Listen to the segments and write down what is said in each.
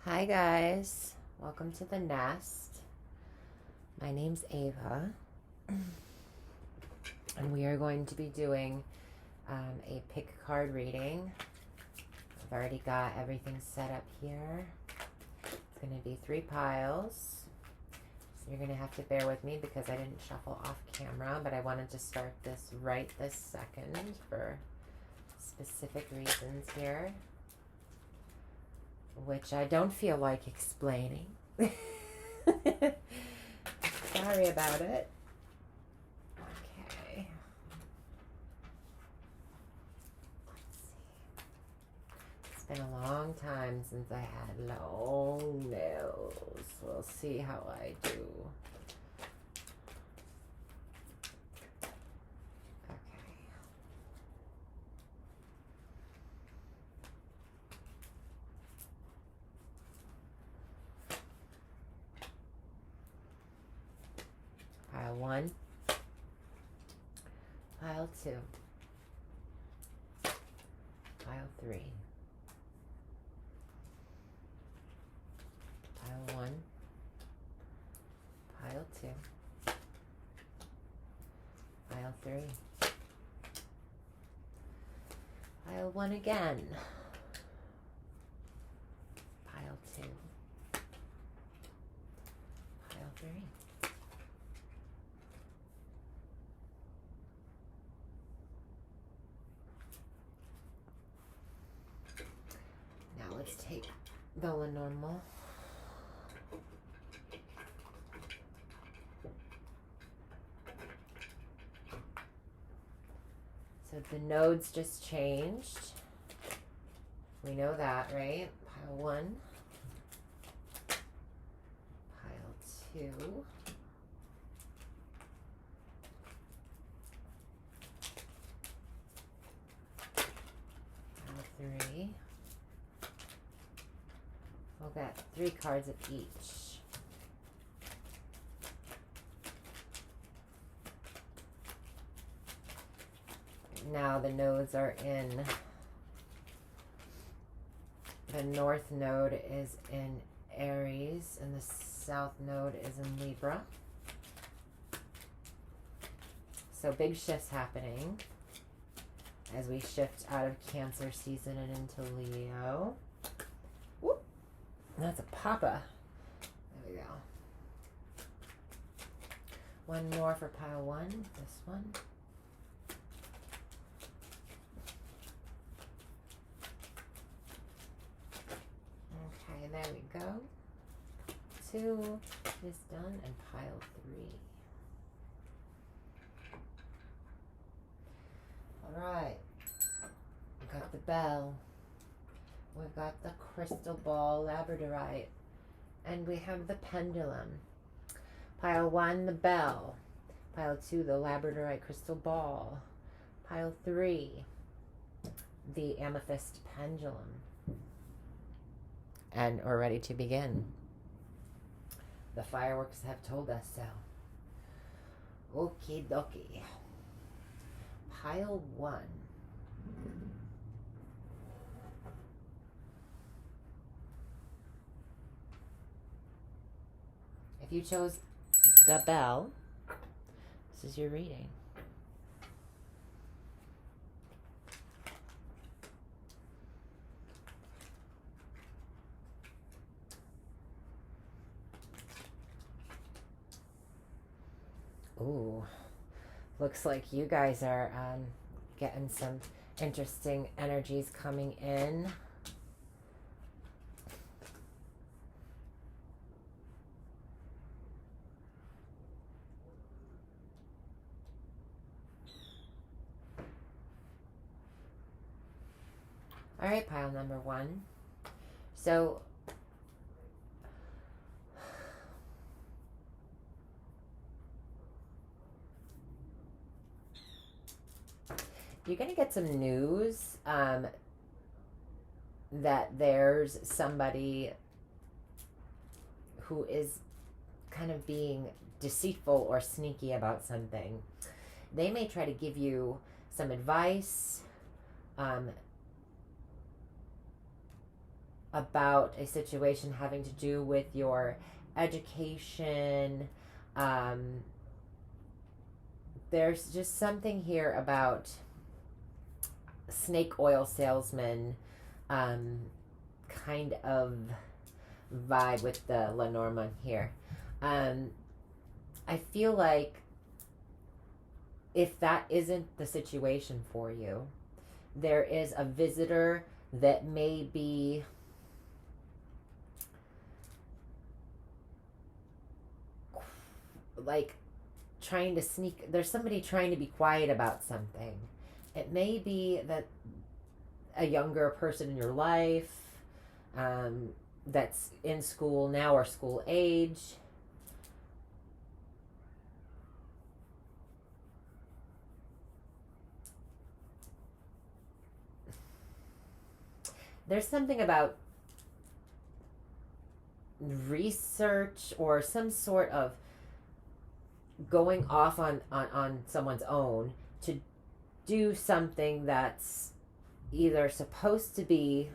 Hi guys, welcome to the nest. My name's Ava, and we are going to be doing a pick card reading. I've already got everything set up here. It's going to be 3 piles. So you're going to have to bear with me because I didn't shuffle off camera, but I wanted to start this right this second for specific reasons here, which I don't feel like explaining. Sorry about it. Okay. Let's see. It's been a long time since I had long nails. We'll see how I do. Pile 1, pile 2, pile 3, pile 1, pile 2, pile 3, pile 1 again, pile 2, pile 3. Now let's take the normal. So the nodes just changed. We know that, right? Pile 1, pile 2, pile 3. We'll get 3 cards of each. Now the nodes are in. The north node is in Aries and the south node is in Libra. So big shifts happening as we shift out of Cancer season and into Leo. Whoop. That's a papa. There we go. One more for pile 1, this one. Okay, there we go. 2 is done, and pile 3. All right, we got the bell. We've got the crystal ball labradorite, and we have the pendulum. Pile 1, the bell. Pile 2, the labradorite crystal ball. Pile 3, the amethyst pendulum. And we're ready to begin. The fireworks have told us so. Okie dokie. Pile 1. If you chose the bell, this is your reading. Ooh, looks like you guys are getting some interesting energies coming in. All right, pile number 1. So you're going to get some news that there's somebody who is kind of being deceitful or sneaky about something. They may try to give you some advice. about a situation having to do with your education. Um, there's just something here about snake oil salesman um, kind of vibe with the Lenormand here. I feel like if that isn't the situation for you, there is a visitor that may be like trying to sneak, there's somebody trying to be quiet about something. It may be that a younger person in your life that's in school now or school age. There's something about research or some sort of going off on someone's own to do something that's either supposed to be,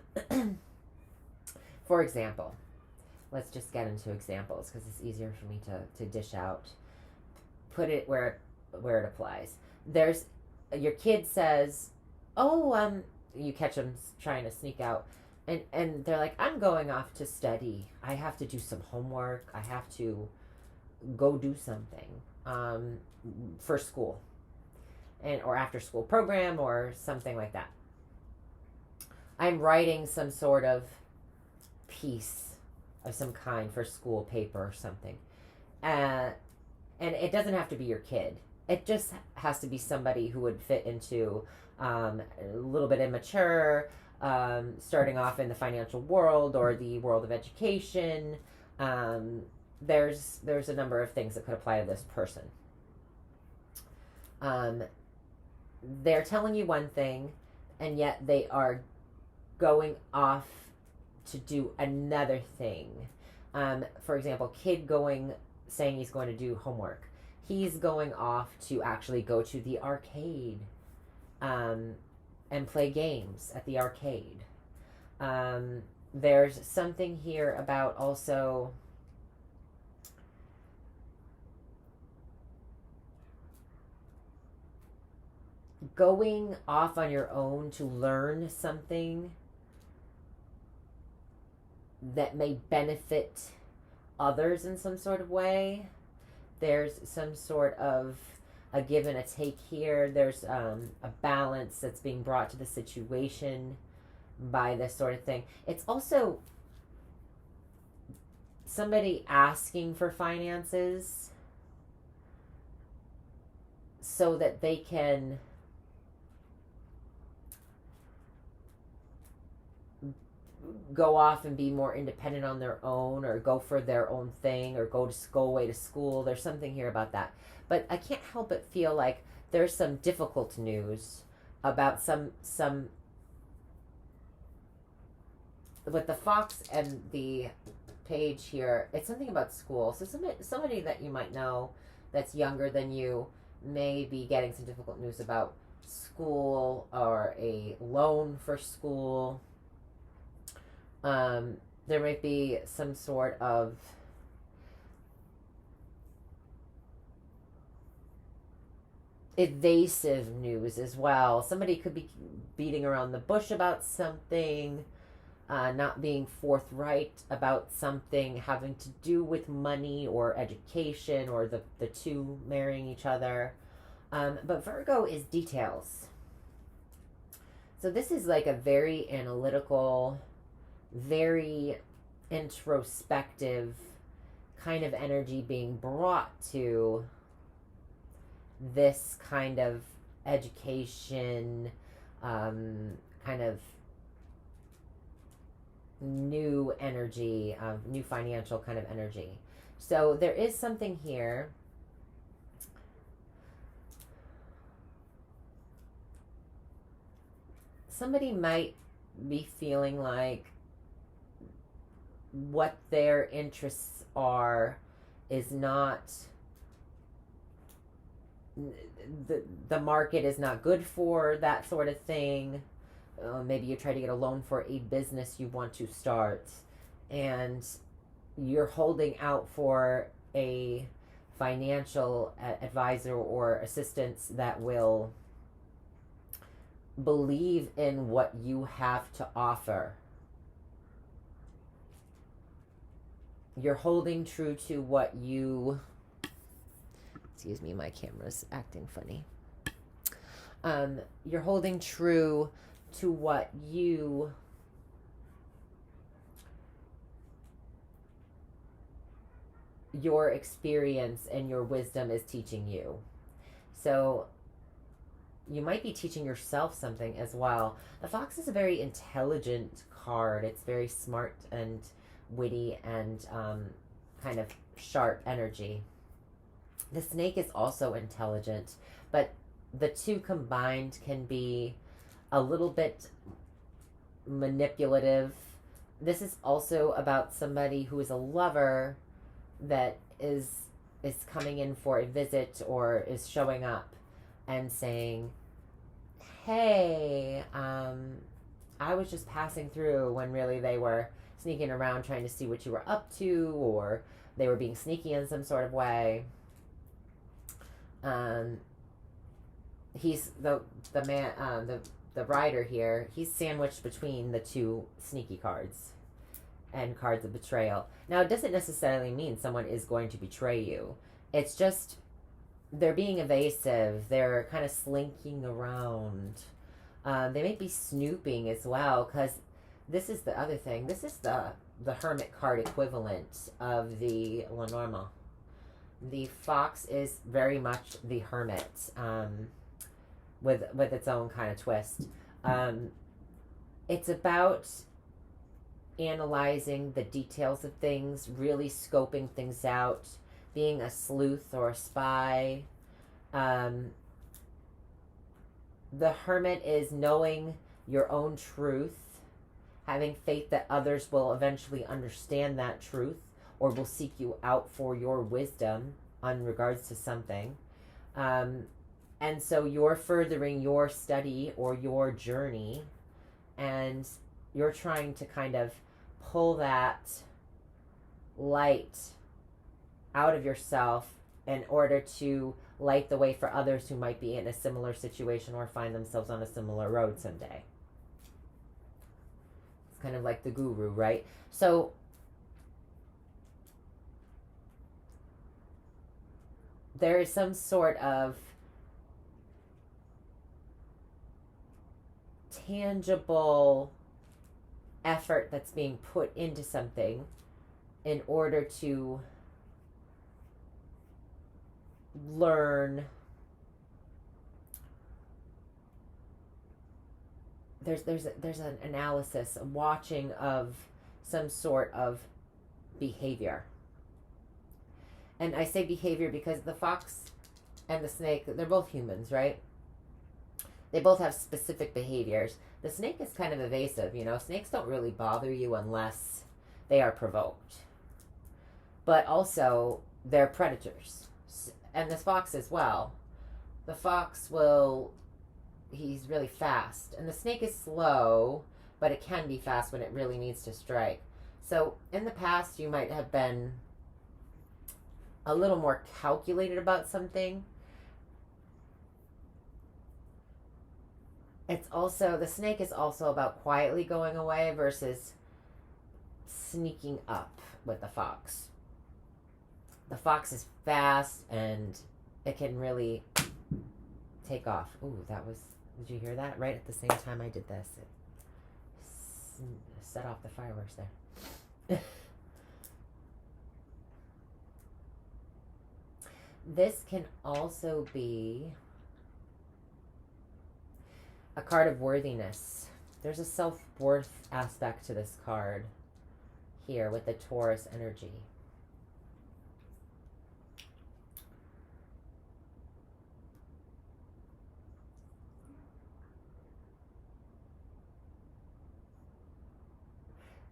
for example, let's just get into examples because it's easier for me to dish out, put it where it applies. There's your kid says, oh, you catch them trying to sneak out, and they're like, I'm going off to study, I have to do some homework, I have to go do something for school and or after school program or something like that. I'm writing some sort of piece of some kind for school paper or something. And it doesn't have to be your kid. It just has to be somebody who would fit into a little bit immature, starting off in the financial world or the world of education. There's a number of things that could apply to this person. They're telling you one thing, and yet they are going off to do another thing. For example, kid saying he's going to do homework. He's going off to actually go to the arcade and play games at the arcade. There's something here about also going off on your own to learn something that may benefit others in some sort of way. There's some sort of a give and a take here. There's a balance that's being brought to the situation by this sort of thing. It's also somebody asking for finances so that they can go off and be more independent on their own, or go for their own thing, or go away to school. There's something here about that. But I can't help but feel like there's some difficult news about some with the fox and the page here. It's something about school. So somebody that you might know that's younger than you may be getting some difficult news about school or a loan for school. There might be some sort of evasive news as well. Somebody could be beating around the bush about something, not being forthright about something having to do with money or education, or the two marrying each other. But Virgo is details. So this is like a very analytical, very introspective kind of energy being brought to this kind of education, kind of new energy, new financial kind of energy. So there is something here. Somebody might be feeling like what their interests are is not, the market is not good for that sort of thing. maybe you try to get a loan for a business you want to start, and you're holding out for a financial advisor or assistance that will believe in what you have to offer. You're holding true to what you, excuse me, my camera's acting funny. You're holding true to what your experience and your wisdom is teaching you. So you might be teaching yourself something as well. The fox is a very intelligent card. It's very smart and witty and kind of sharp energy. The snake is also intelligent, but the two combined can be a little bit manipulative. This is also about somebody who is a lover that is coming in for a visit or is showing up and saying, hey, I was just passing through, when really they were sneaking around trying to see what you were up to, or they were being sneaky in some sort of way. He's the man, the rider here. He's sandwiched between the two sneaky cards and cards of betrayal. Now, it doesn't necessarily mean someone is going to betray you. It's just they're being evasive. They're kind of slinking around. They may be snooping as well, because this is the other thing. This is the hermit card equivalent of the Lenormand. The fox is very much the hermit, with its own kind of twist. It's about analyzing the details of things, really scoping things out, being a sleuth or a spy. The hermit is knowing your own truth, having faith that others will eventually understand that truth or will seek you out for your wisdom on regards to something. And so you're furthering your study or your journey, and you're trying to kind of pull that light out of yourself in order to light the way for others who might be in a similar situation or find themselves on a similar road someday. It's kind of like the guru, right? So there is some sort of tangible effort that's being put into something in order to learn. There's an analysis, a watching of some sort of behavior. And I say behavior because the fox and the snake, they're both humans, right? They both have specific behaviors. The snake is kind of evasive, you know. Snakes don't really bother you unless they are provoked. But also, they're predators. And this fox as well. The fox he's really fast. And the snake is slow, but it can be fast when it really needs to strike. So, in the past, you might have been a little more calculated about something. It's also, the snake is also about quietly going away versus sneaking up with the fox. The fox is fast and it can really take off. Ooh, did you hear that? Right at the same time I did this, it set off the fireworks there. This can also be a card of worthiness. There's a self-worth aspect to this card here with the Taurus energy.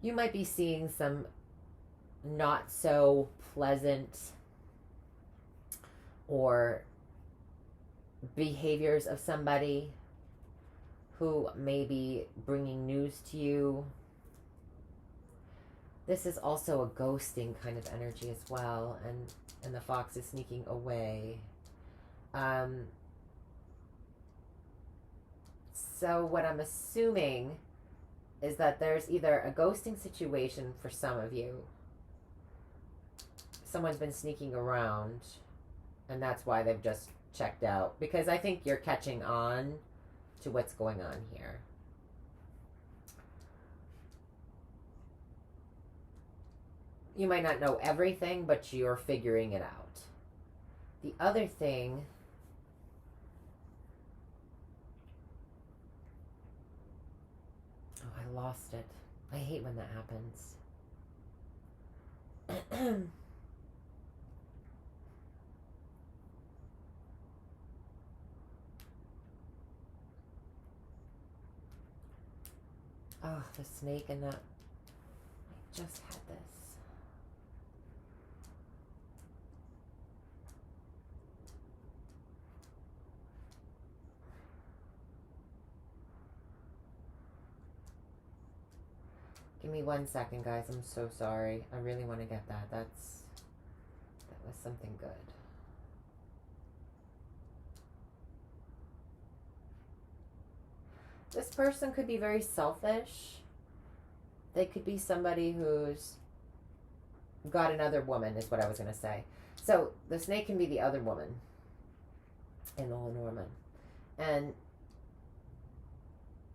You might be seeing some not so pleasant or behaviors of somebody who may be bringing news to you. This is also a ghosting kind of energy as well, and the fox is sneaking away. So what I'm assuming is that there's either a ghosting situation for some of you. Someone's been sneaking around, and that's why they've just checked out. Because I think you're catching on to what's going on here. You might not know everything, but you're figuring it out. The other thing... Oh, I lost it. I hate when that happens. Oh, the snake and the... I just had this. Give me 1 second, guys. I'm so sorry. I really want to get that. That was something good. This person could be very selfish. They could be somebody who's got another woman, is what I was going to say. So the snake can be the other woman in the Lenormand. And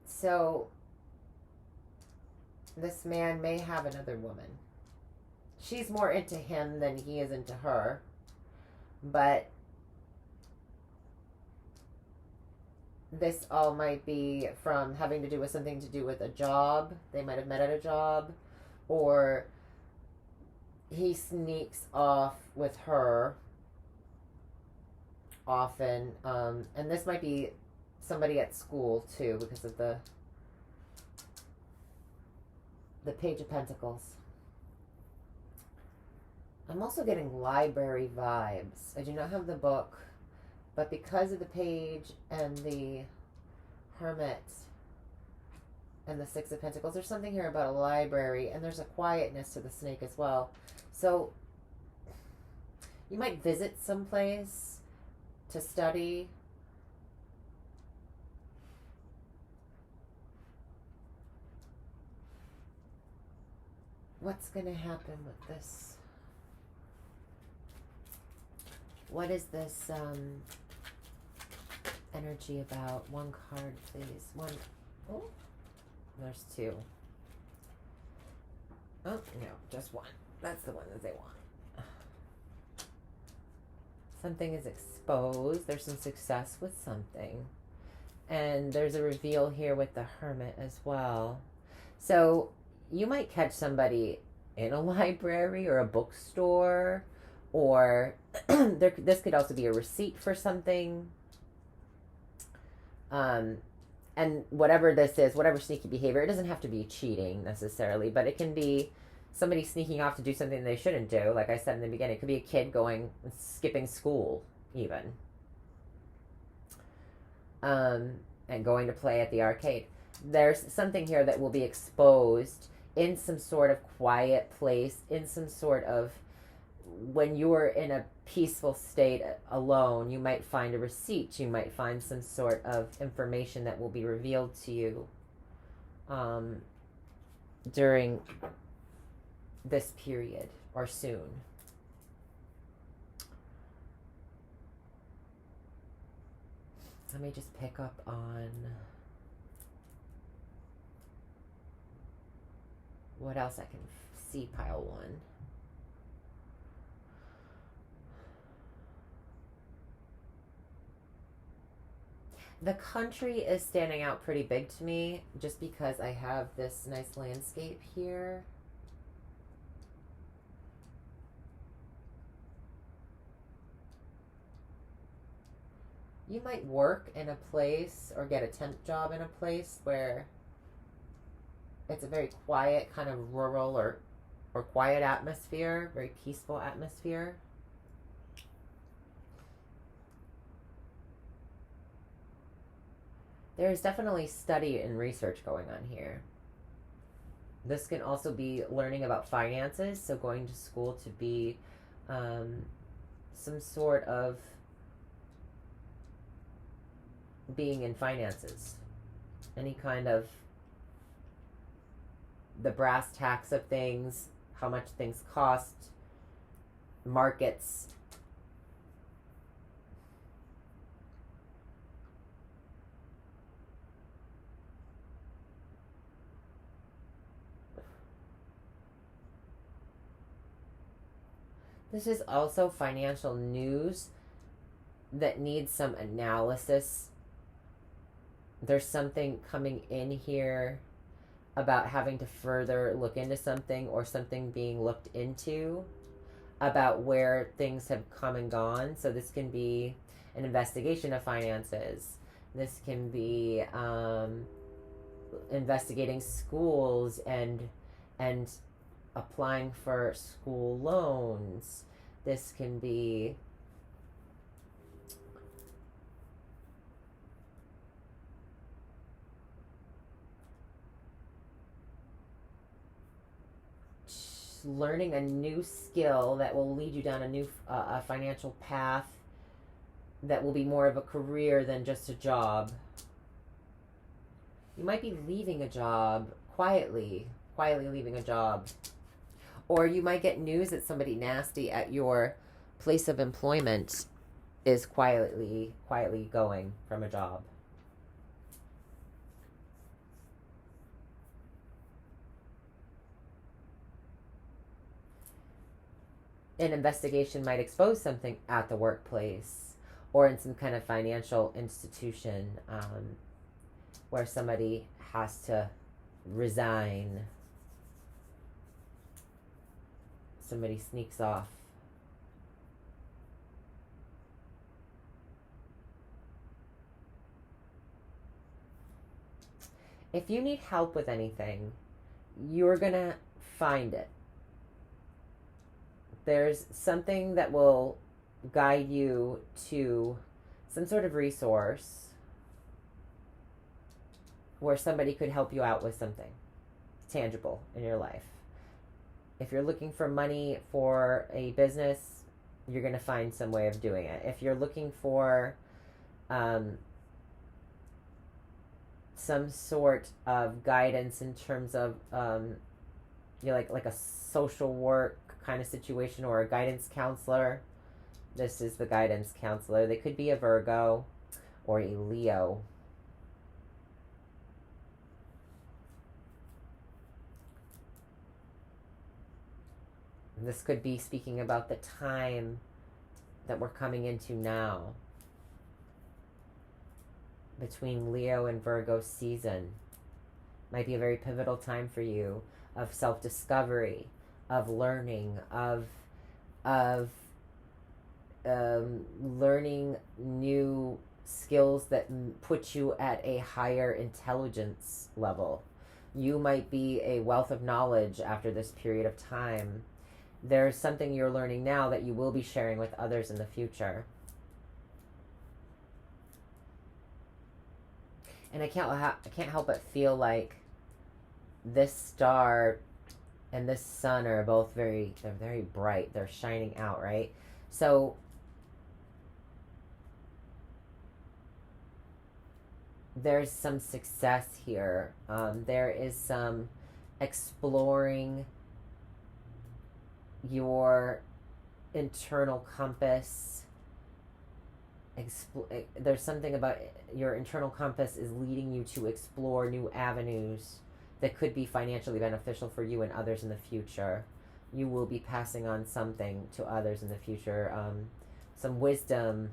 so this man may have another woman. She's more into him than he is into her. But this all might be from having to do with something to do with a job. They might have met at a job. Or he sneaks off with her often. And this might be somebody at school too, because of the Page of Pentacles. I'm also getting library vibes. I do not have the book, but because of the Page and the Hermit and the Six of Pentacles, there's something here about a library, and there's a quietness to the snake as well. So you might visit someplace to study. What's going to happen with this? What is this energy about? One card, please. One. Oh, there's two. Oh, no, just one. That's the one that they want. Something is exposed. There's some success with something. And there's a reveal here with the Hermit as well. So you might catch somebody in a library or a bookstore, or this could also be a receipt for something. And whatever this is, whatever sneaky behavior, it doesn't have to be cheating necessarily, but it can be somebody sneaking off to do something they shouldn't do. Like I said in the beginning, it could be a kid skipping school even. And going to play at the arcade. There's something here that will be exposed in some sort of quiet place, in some sort of, when you're in a peaceful state alone, you might find a receipt, you might find some sort of information that will be revealed to you during this period or soon. Let me just pick up on what else I can see. Pile one. The country is standing out pretty big to me just because I have this nice landscape here. You might work in a place or get a temp job in a place where it's a very quiet, kind of rural or quiet atmosphere, very peaceful atmosphere. There's definitely study and research going on here. This can also be learning about finances, so going to school to be um, some sort of being in finances. Any kind of the brass tacks of things, how much things cost, markets. This is also financial news that needs some analysis. There's something coming in here about having to further look into something, or something being looked into about where things have come and gone. So this can be an investigation of finances. This can be investigating schools and applying for school loans. This can be learning a new skill that will lead you down a new a financial path that will be more of a career than just a job. You might be leaving a job quietly leaving a job. Or you might get news that somebody nasty at your place of employment is quietly going from a job. An investigation might expose something at the workplace or in some kind of financial institution where somebody has to resign. Somebody sneaks off. If you need help with anything, you're gonna find it. There's something that will guide you to some sort of resource where somebody could help you out with something tangible in your life. If you're looking for money for a business, you're going to find some way of doing it. If you're looking for some sort of guidance in terms of like a social work kind of situation, or a guidance counselor, this is the guidance counselor. They could be a Virgo or a Leo. This could be speaking about the time that we're coming into now, between Leo and Virgo season. Might be a very pivotal time for you of self-discovery, of learning, of learning new skills that put you at a higher intelligence level. You might be a wealth of knowledge after this period of time. There's something you're learning now that you will be sharing with others in the future. And I can't help but feel like this star and this sun are both they're very bright. They're shining out, right? So there's some success here. There is some exploring your internal compass. There's something about your internal compass is leading you to explore new avenues that could be financially beneficial for you and others in the future. You will be passing on something to others in the future, some wisdom.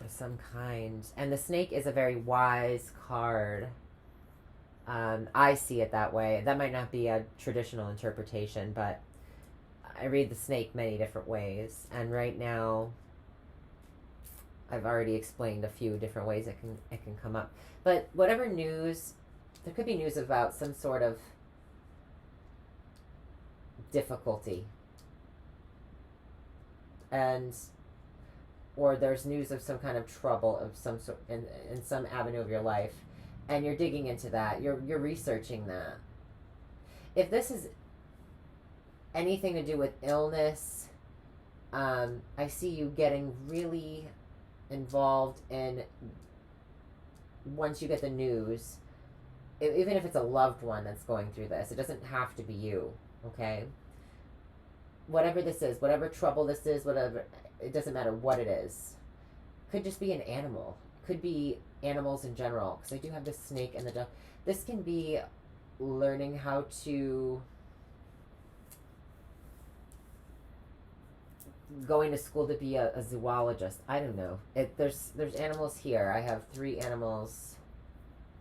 Of some kind. And the snake is a very wise card. I see it that way. That might not be a traditional interpretation, but I read the snake many different ways. And right now, I've already explained a few different ways it can come up. But whatever news, there could be news about some sort of difficulty. And or there's news of some kind of trouble of some sort in some avenue of your life, and you're digging into that, you're researching that. If this is anything to do with illness, I see you getting really involved in, once you get the news, even if it's a loved one that's going through this, it doesn't have to be you, okay? Whatever this is, whatever trouble this is, whatever, it doesn't matter what it is. Could just be an animal. Could be animals in general, because I do have the snake and the dove. This can be learning how to, going to school to be a zoologist. I don't know. There's animals here. I have 3 animals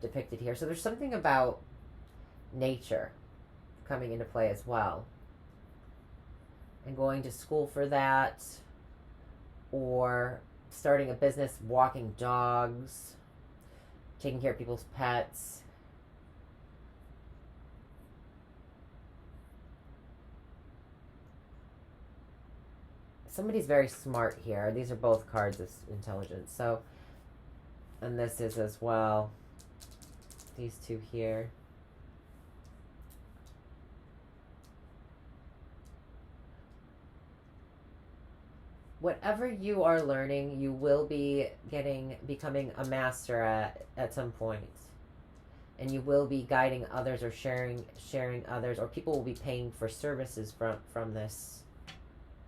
depicted here. So there's something about nature coming into play as well. And going to school for that, or starting a business, walking dogs, taking care of people's pets. Somebody's very smart here. These are both cards of intelligence. So, and this is as well. These 2 here. Whatever you are learning, you will be becoming a master at some point. And you will be guiding others, or sharing others, or people will be paying for services from this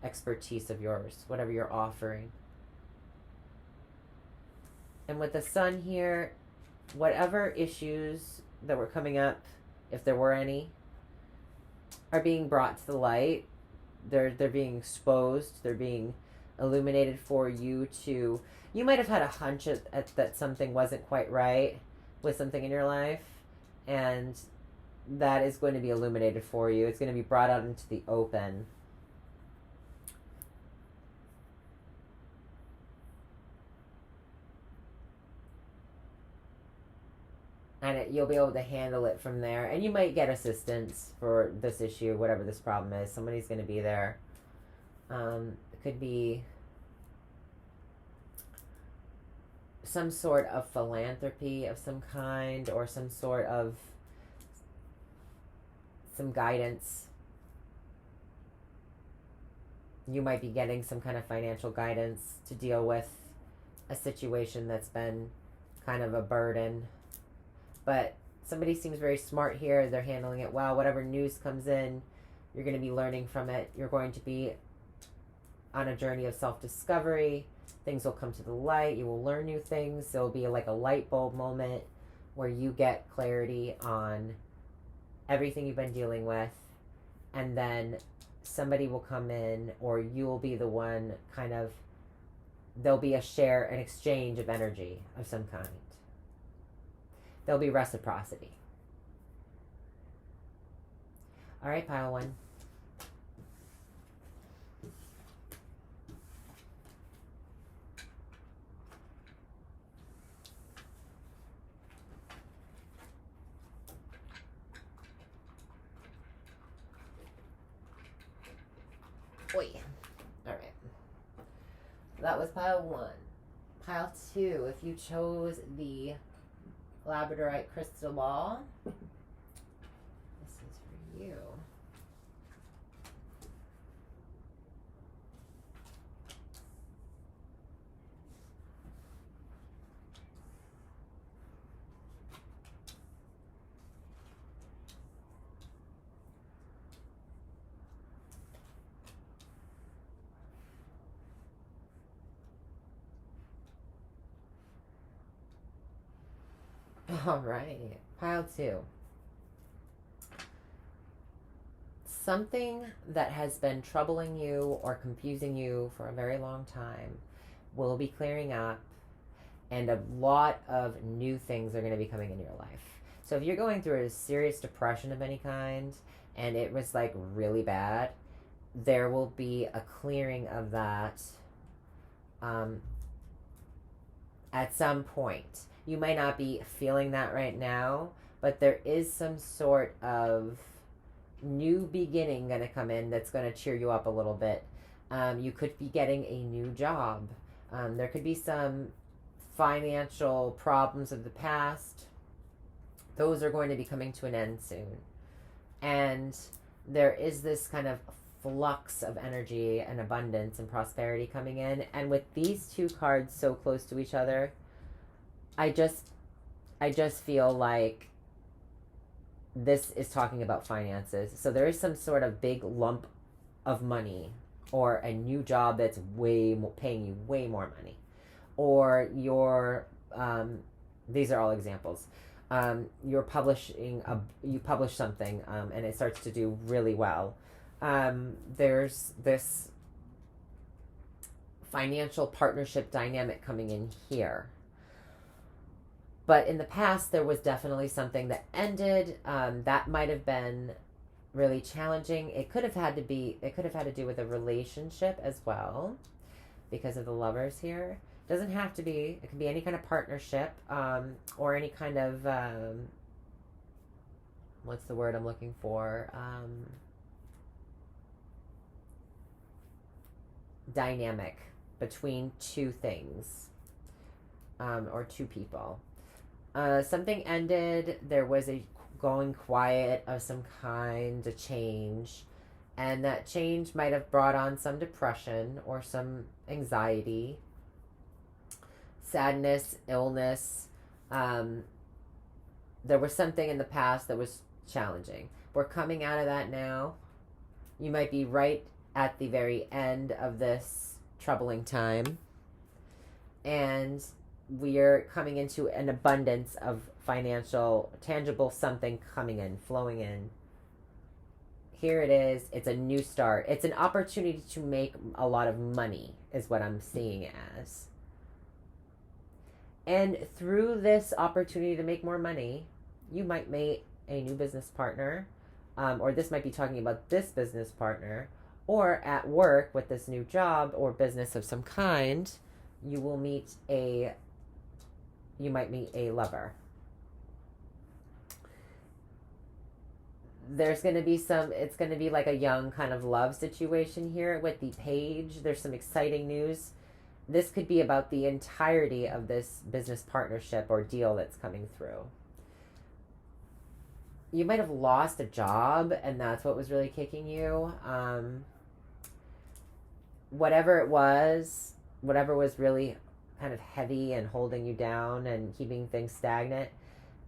expertise of yours, whatever you're offering. And with the sun here, whatever issues that were coming up, if there were any, are being brought to the light. They're being exposed. They're being illuminated for you to. You might have had a hunch that something wasn't quite right with something in your life, and that is going to be illuminated for you. It's going to be brought out into the open. And you'll be able to handle it from there. And you might get assistance for this issue, whatever this problem is. Somebody's going to be there. It could be some sort of philanthropy of some kind, or some sort of some guidance. You might be getting some kind of financial guidance to deal with a situation that's been kind of a burden. But somebody seems very smart here. They're handling it well. Whatever news comes in, you're going to be learning from it. You're going to be on a journey of self-discovery. Things will come to the light. You will learn new things. There will be like a light bulb moment where you get clarity on everything you've been dealing with. And then somebody will come in, or you will be the one kind of, there'll be an exchange of energy of some kind. There'll be reciprocity. All right, pile 1. Oi. All right. That was pile 1. Pile 2, if you chose the labradorite crystal ball, this is for you. All right, pile 2. Something that has been troubling you or confusing you for a very long time will be clearing up, and a lot of new things are going to be coming into your life. So if you're going through a serious depression of any kind, and it was like really bad, there will be a clearing of that at some point. You might not be feeling that right now, but there is some sort of new beginning going to come in that's going to cheer you up a little bit. You could be getting a new job. There could be some financial problems of the past. Those are going to be coming to an end soon. And there is this kind of flux of energy and abundance and prosperity coming in. And with these two cards so close to each other, I just feel like this is talking about finances. So there is some sort of big lump of money, or a new job that's paying you way more money, or these are all examples. You publish something, and it starts to do really well. There's this financial partnership dynamic coming in here. But in the past, there was definitely something that ended. That might have been really challenging. It could have had to do with a relationship as well, because of the Lovers here. Doesn't have to be. It can be any kind of partnership, or any kind of what's the word I'm looking for? Dynamic between two things, or two people. Something ended. There was a going quiet of some kind, a change, and that change might have brought on some depression or some anxiety, sadness, illness. There was something in the past that was challenging. We're coming out of that now. You might be right at the very end of this troubling time, and we're coming into an abundance of financial, tangible something coming in, flowing in. Here it is. It's a new start. It's an opportunity to make a lot of money, is what I'm seeing it as. And through this opportunity to make more money, you might meet a new business partner, or this might be talking about this business partner, or at work with this new job or business of some kind, you might meet a lover. There's going to be it's going to be like a young kind of love situation here with the Page. There's some exciting news. This could be about the entirety of this business partnership or deal that's coming through. You might have lost a job, and that's what was really kicking you. Whatever it was, whatever was really kind of heavy and holding you down and keeping things stagnant,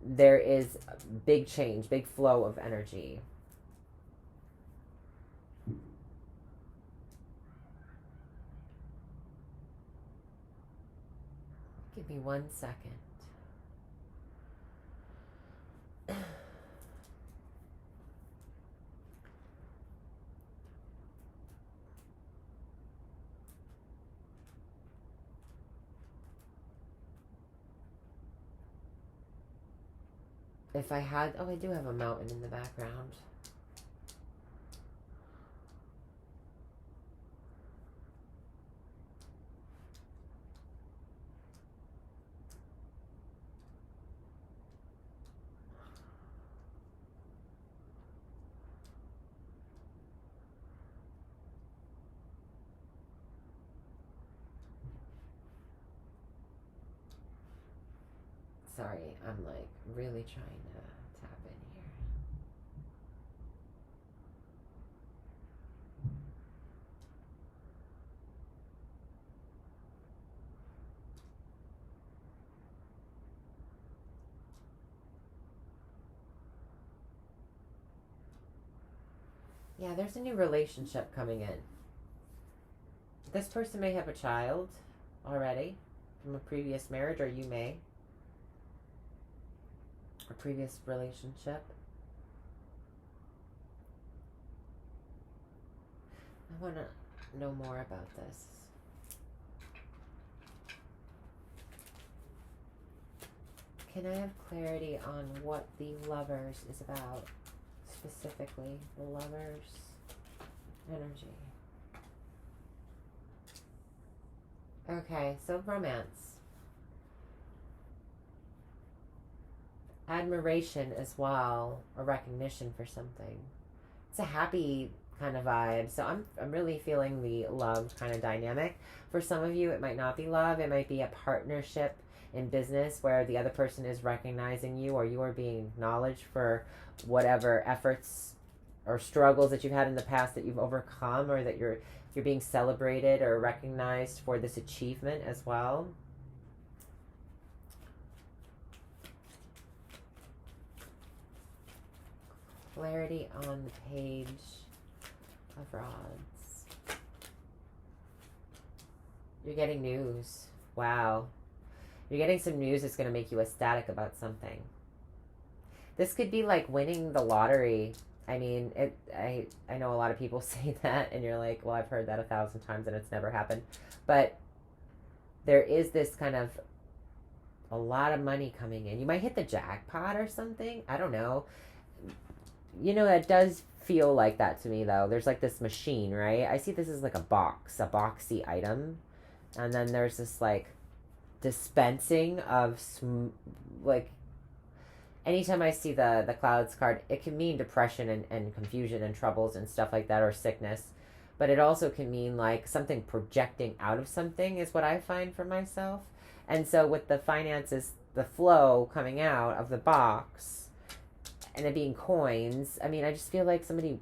there is big change, big flow of energy. Give me 1 second. If I had, I do have a mountain in the background. Sorry, I'm like really trying to tap in here. Yeah, there's a new relationship coming in. This person may have a child already from a previous marriage, or you may. A previous relationship. I want to know more about this. Can I have clarity on what the Lovers is about? Specifically, the Lovers energy. Okay, so romance. Admiration as well, or recognition for something. It's a happy kind of vibe. So I'm really feeling the love kind of dynamic. For some of you, it might not be love. It might be a partnership in business where the other person is recognizing you, or you are being acknowledged for whatever efforts or struggles that you've had in the past that you've overcome, or that you're being celebrated or recognized for this achievement as well. Clarity on the page of rods. You're getting news. Wow. You're getting some news that's going to make you ecstatic about something. This could be like winning the lottery. I mean, I know a lot of people say that, and you're like, well, I've heard that 1,000 times and it's never happened. But there is this kind of a lot of money coming in. You might hit the jackpot or something. I don't know. You know, that does feel like that to me, though. There's like this machine, right? I see this as like a box, a boxy item. And then there's this like dispensing of like, anytime I see the clouds card, it can mean depression and confusion and troubles and stuff like that, or sickness. But it also can mean like something projecting out of something is what I find for myself. And so with the finances, the flow coming out of the box and it being coins, I mean, I just feel like somebody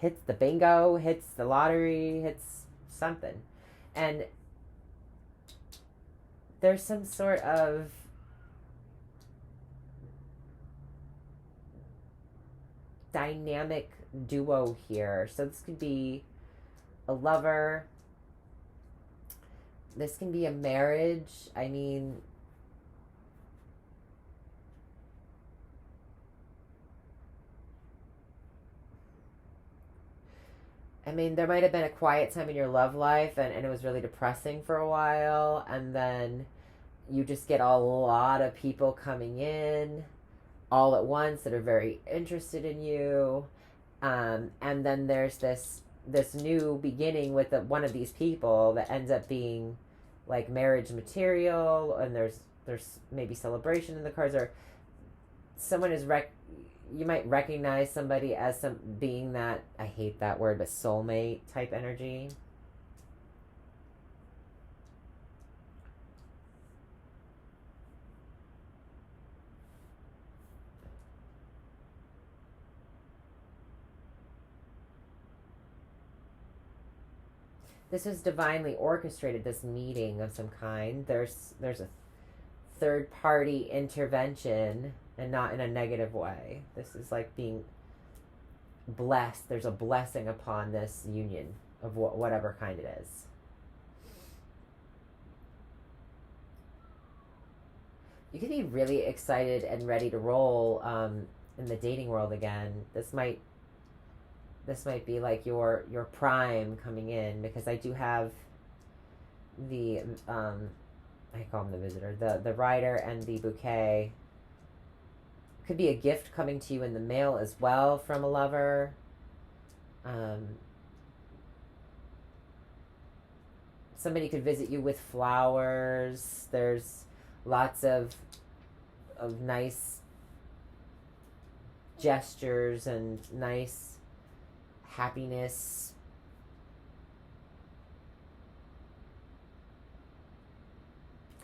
hits the bingo, hits the lottery, hits something. And there's some sort of dynamic duo here. So this could be a lover. This can be a marriage. I mean, there might have been a quiet time in your love life, and it was really depressing for a while, and then you just get a lot of people coming in all at once that are very interested in you, and then there's this new beginning with one of these people that ends up being like marriage material, and there's maybe celebration in the cards, or someone is you might recognize somebody as being that, I hate that word, but soulmate type energy. This was divinely orchestrated, this meeting of some kind. There's a third party intervention, and not in a negative way. This is like being blessed. There's a blessing upon this union of whatever kind it is. You could be really excited and ready to roll in the dating world again. This might be like your prime coming in, because I do have the I call him the visitor, the rider and the bouquet. Could be a gift coming to you in the mail as well from a lover. Somebody could visit you with flowers. There's lots of nice gestures and nice happiness.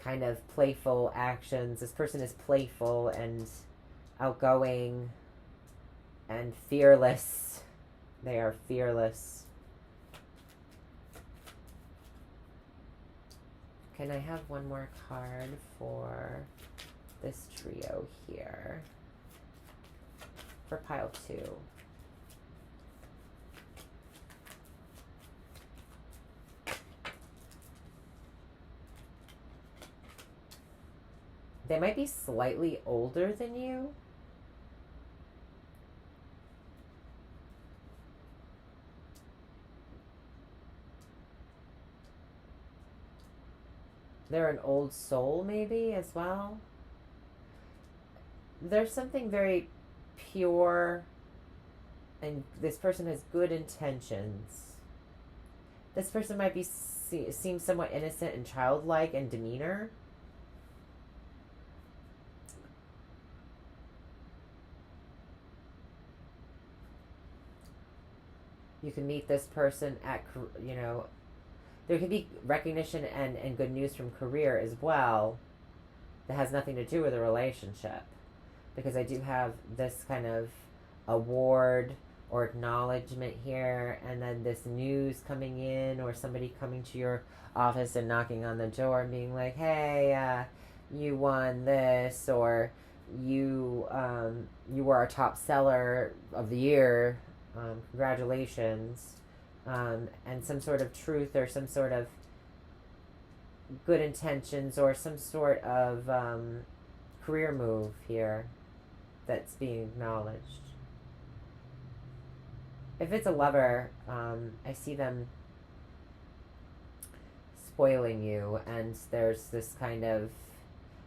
Kind of playful actions. This person is playful and outgoing and fearless. They are fearless. Can I have one more card for this trio here? For pile 2. They might be slightly older than you. They're an old soul maybe as well. There's something very pure, and this person has good intentions. This person might be seem somewhat innocent and childlike in demeanor. You can meet this person at, you know, there could be recognition and good news from career as well that has nothing to do with a relationship. Because I do have this kind of award or acknowledgement here, and then this news coming in, or somebody coming to your office and knocking on the door and being like, hey, you won this, or you were our top seller of the year, congratulations, and some sort of truth or some sort of good intentions or some sort of career move here that's being acknowledged. If it's a lover, I see them spoiling you, and there's this kind of,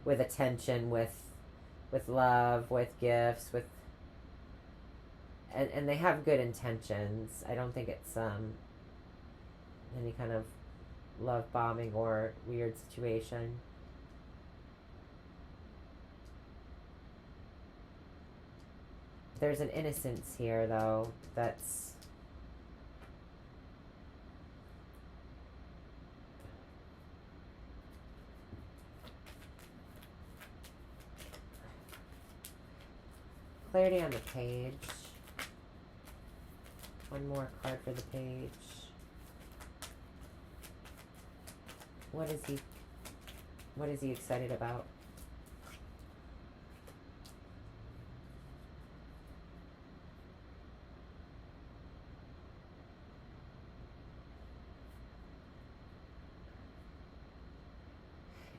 with attention, with love, with gifts, with, and they have good intentions. I don't think it's any kind of love bombing or weird situation. There's an innocence here, though, that's clarity on the page. One more card for the page. What is he excited about?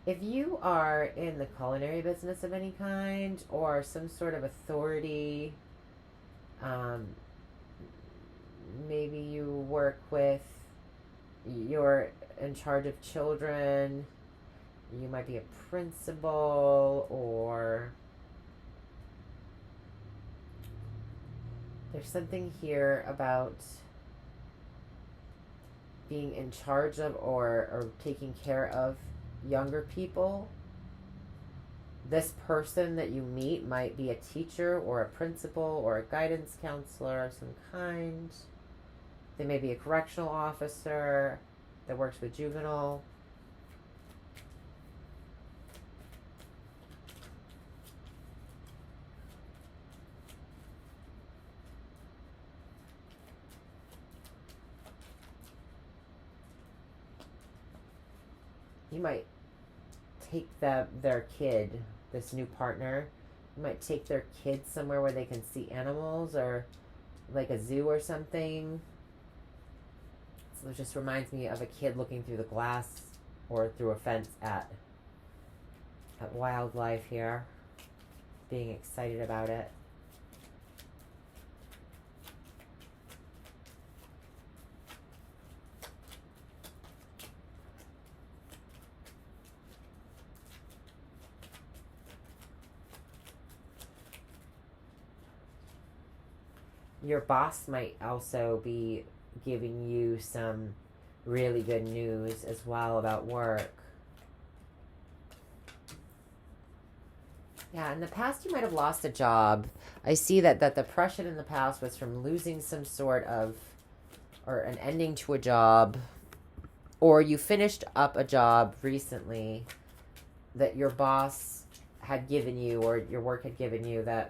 If you are in the culinary business of any kind, or some sort of authority, maybe you work with, you're in charge of children, you might be a principal, or there's something here about being in charge of or taking care of younger people. This person that you meet might be a teacher or a principal or a guidance counselor of some kind. They may be a correctional officer that works with juvenile. You might take their kid, this new partner, you might take their kid somewhere where they can see animals, or like a zoo or something. So it just reminds me of a kid looking through the glass or through a fence at wildlife here, being excited about it. Your boss might also be giving you some really good news as well about work. Yeah, in the past you might have lost a job. I see that the depression in the past was from losing some sort of, or an ending to a job, or you finished up a job recently that your boss had given you, or your work had given you, that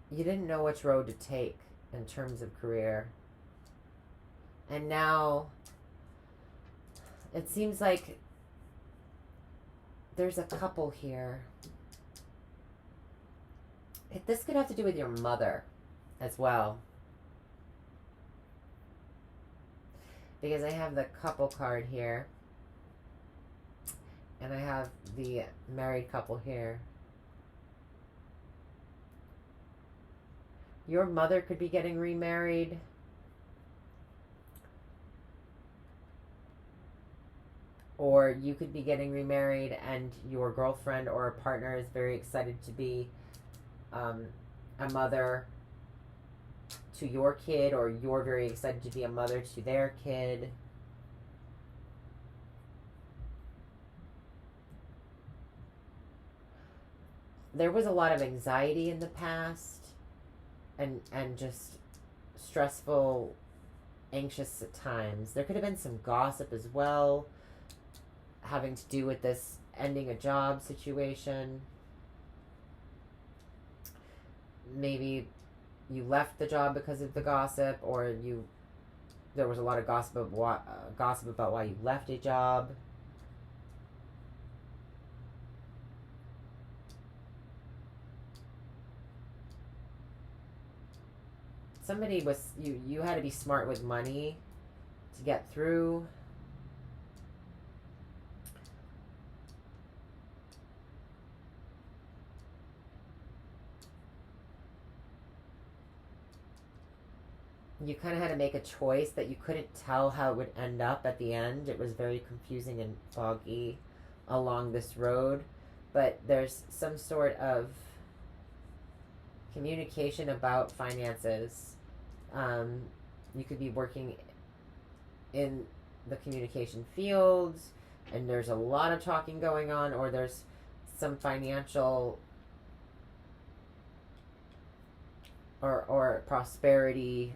you didn't know which road to take in terms of career. And now it seems like there's a couple here. This could have to do with your mother as well. Because I have the couple card here. And I have the married couple here. Your mother could be getting remarried. Or you could be getting remarried and your girlfriend or a partner is very excited to be a mother to your kid, or you're very excited to be a mother to their kid. there was a lot of anxiety in the past, and just stressful, anxious at times. There could have been some gossip as well, having to do with this ending a job situation. Maybe you left the job because of the gossip, or there was a lot of gossip about why you left a job. Somebody was you had to be smart with money to get through. You kind of had to make a choice that you couldn't tell how it would end up at the end. It was very confusing and foggy along this road, but there's some sort of communication about finances. You could be working in the communication fields, and there's a lot of talking going on, or there's some financial or prosperity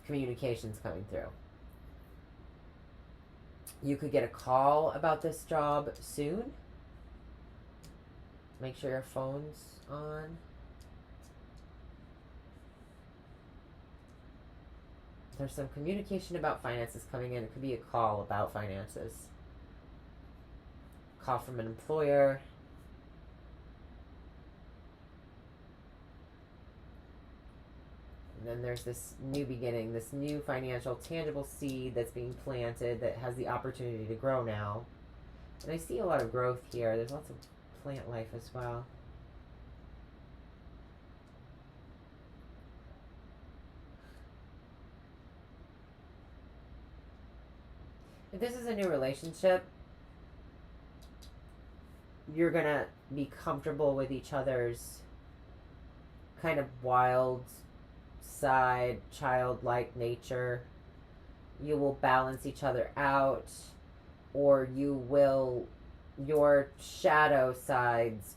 communications coming through. You could get a call about this job soon. Make sure your phone's on. There's some communication about finances coming in. It could be a call about finances. Call from an employer. And then there's this new beginning, this new financial tangible seed that's being planted that has the opportunity to grow now. And I see a lot of growth here. There's lots of plant life as well. If this is a new relationship, you're going to be comfortable with each other's kind of wild side, childlike nature. You will balance each other out, or your shadow sides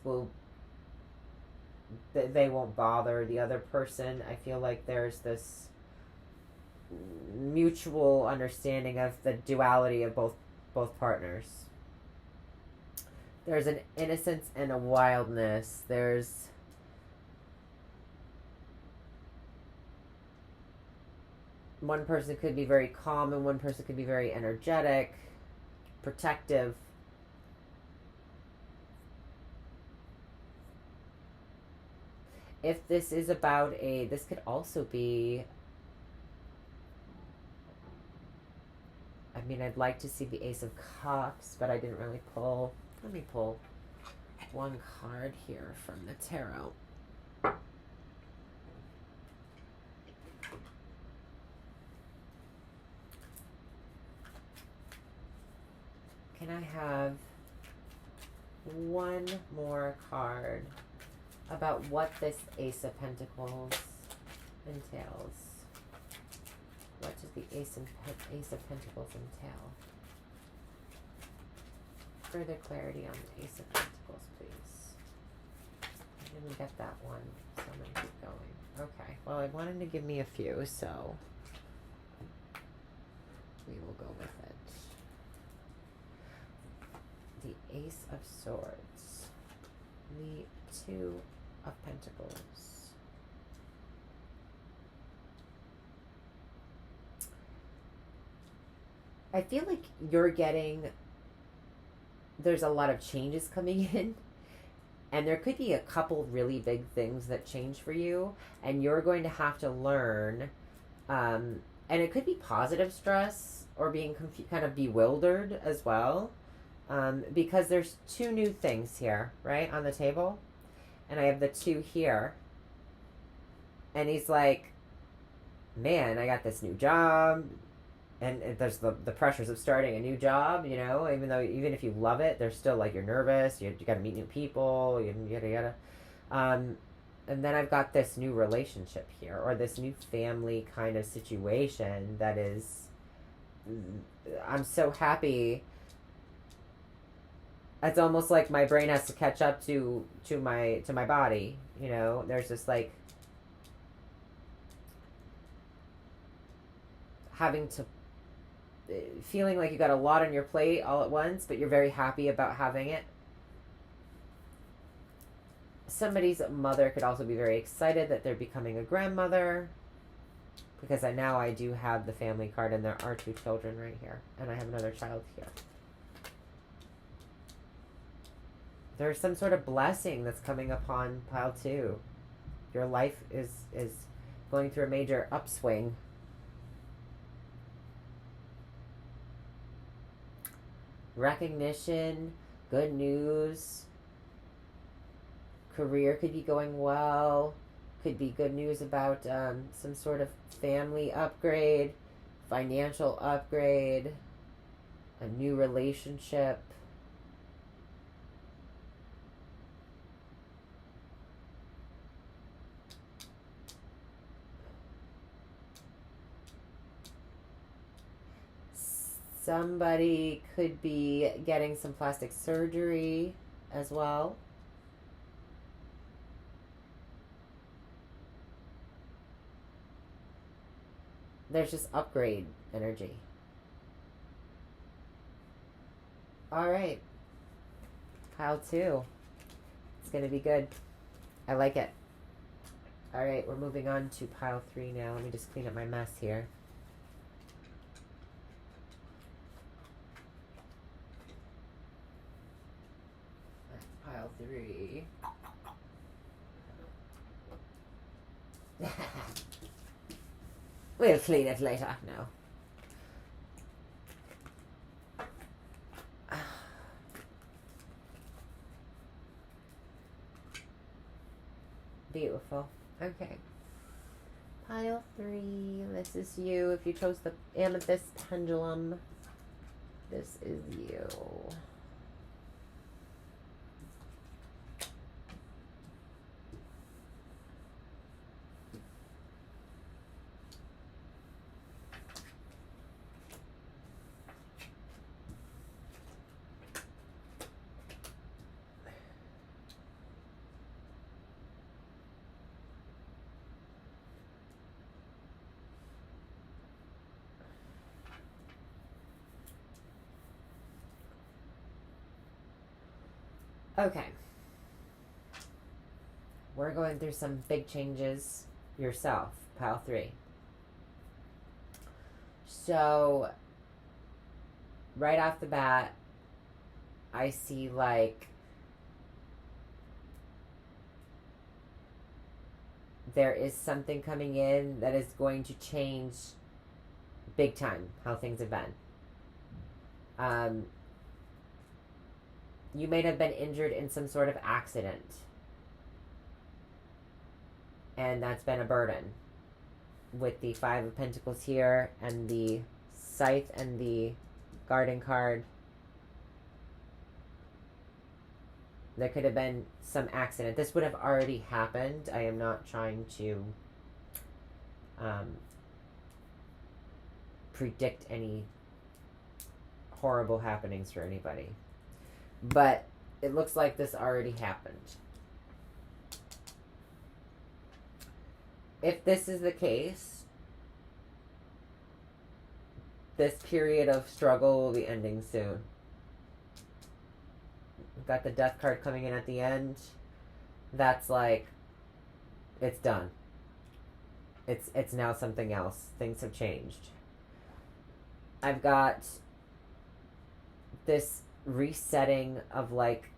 they won't bother the other person. I feel like there's this mutual understanding of the duality of both partners. There's an innocence and a wildness. There's one person could be very calm, and one person could be very energetic, protective. If this is about this could also be, I mean, I'd like to see the Ace of Cups, but I didn't really pull. Let me pull one card here from the tarot. Can I have one more card about what this Ace of Pentacles entails? What does the Ace of Pentacles entail? Further clarity on the Ace of Pentacles, please. I didn't get that one, so I'm going to keep going. Okay, well, I wanted to give me a few, so we will go with it. The Ace of Swords. The Two of Pentacles. I feel like there's a lot of changes coming in, and there could be a couple really big things that change for you, and you're going to have to learn, and it could be positive stress or being kind of bewildered as well, because there's two new things here, right, on the table, and I have the two here, and he's like, man, I got this new job. And there's the pressures of starting a new job, you know, even if you love it, there's still like you're nervous, you got to meet new people, yada yada. And then I've got this new relationship here, or this new family kind of situation that is, I'm so happy it's almost like my brain has to catch up to my body. You know, there's this like having to feeling like you got a lot on your plate all at once, but you're very happy about having it. Somebody's mother could also be very excited that they're becoming a grandmother, because now I do have the family card, and there are 2 children right here, and I have another child here. There's some sort of blessing that's coming upon pile 2. Your life is going through a major upswing. Recognition, good news. Career could be going well. Could be good news about some sort of family upgrade, financial upgrade, a new relationship. Somebody could be getting some plastic surgery as well. There's just upgrade energy. All right. Pile 2. It's going to be good. I like it. All right, we're moving on to pile 3 now. Let me just clean up my mess here. Pile 3. We'll clean it later. No. Beautiful. Okay. Pile 3. This is you. If you chose the amethyst pendulum, this is you. Okay. We're going through some big changes yourself, pile 3. So, right off the bat, I see like there is something coming in that is going to change big time how things have been. You may have been injured in some sort of accident, and that's been a burden. With the 5 of Pentacles here, and the Scythe and the Garden card, there could have been some accident. This would have already happened. I am not trying to predict any horrible happenings for anybody. But it looks like this already happened. If this is the case, this period of struggle will be ending soon. We've got the Death card coming in at the end. That's like, it's done. It's now something else. Things have changed. I've got this resetting of like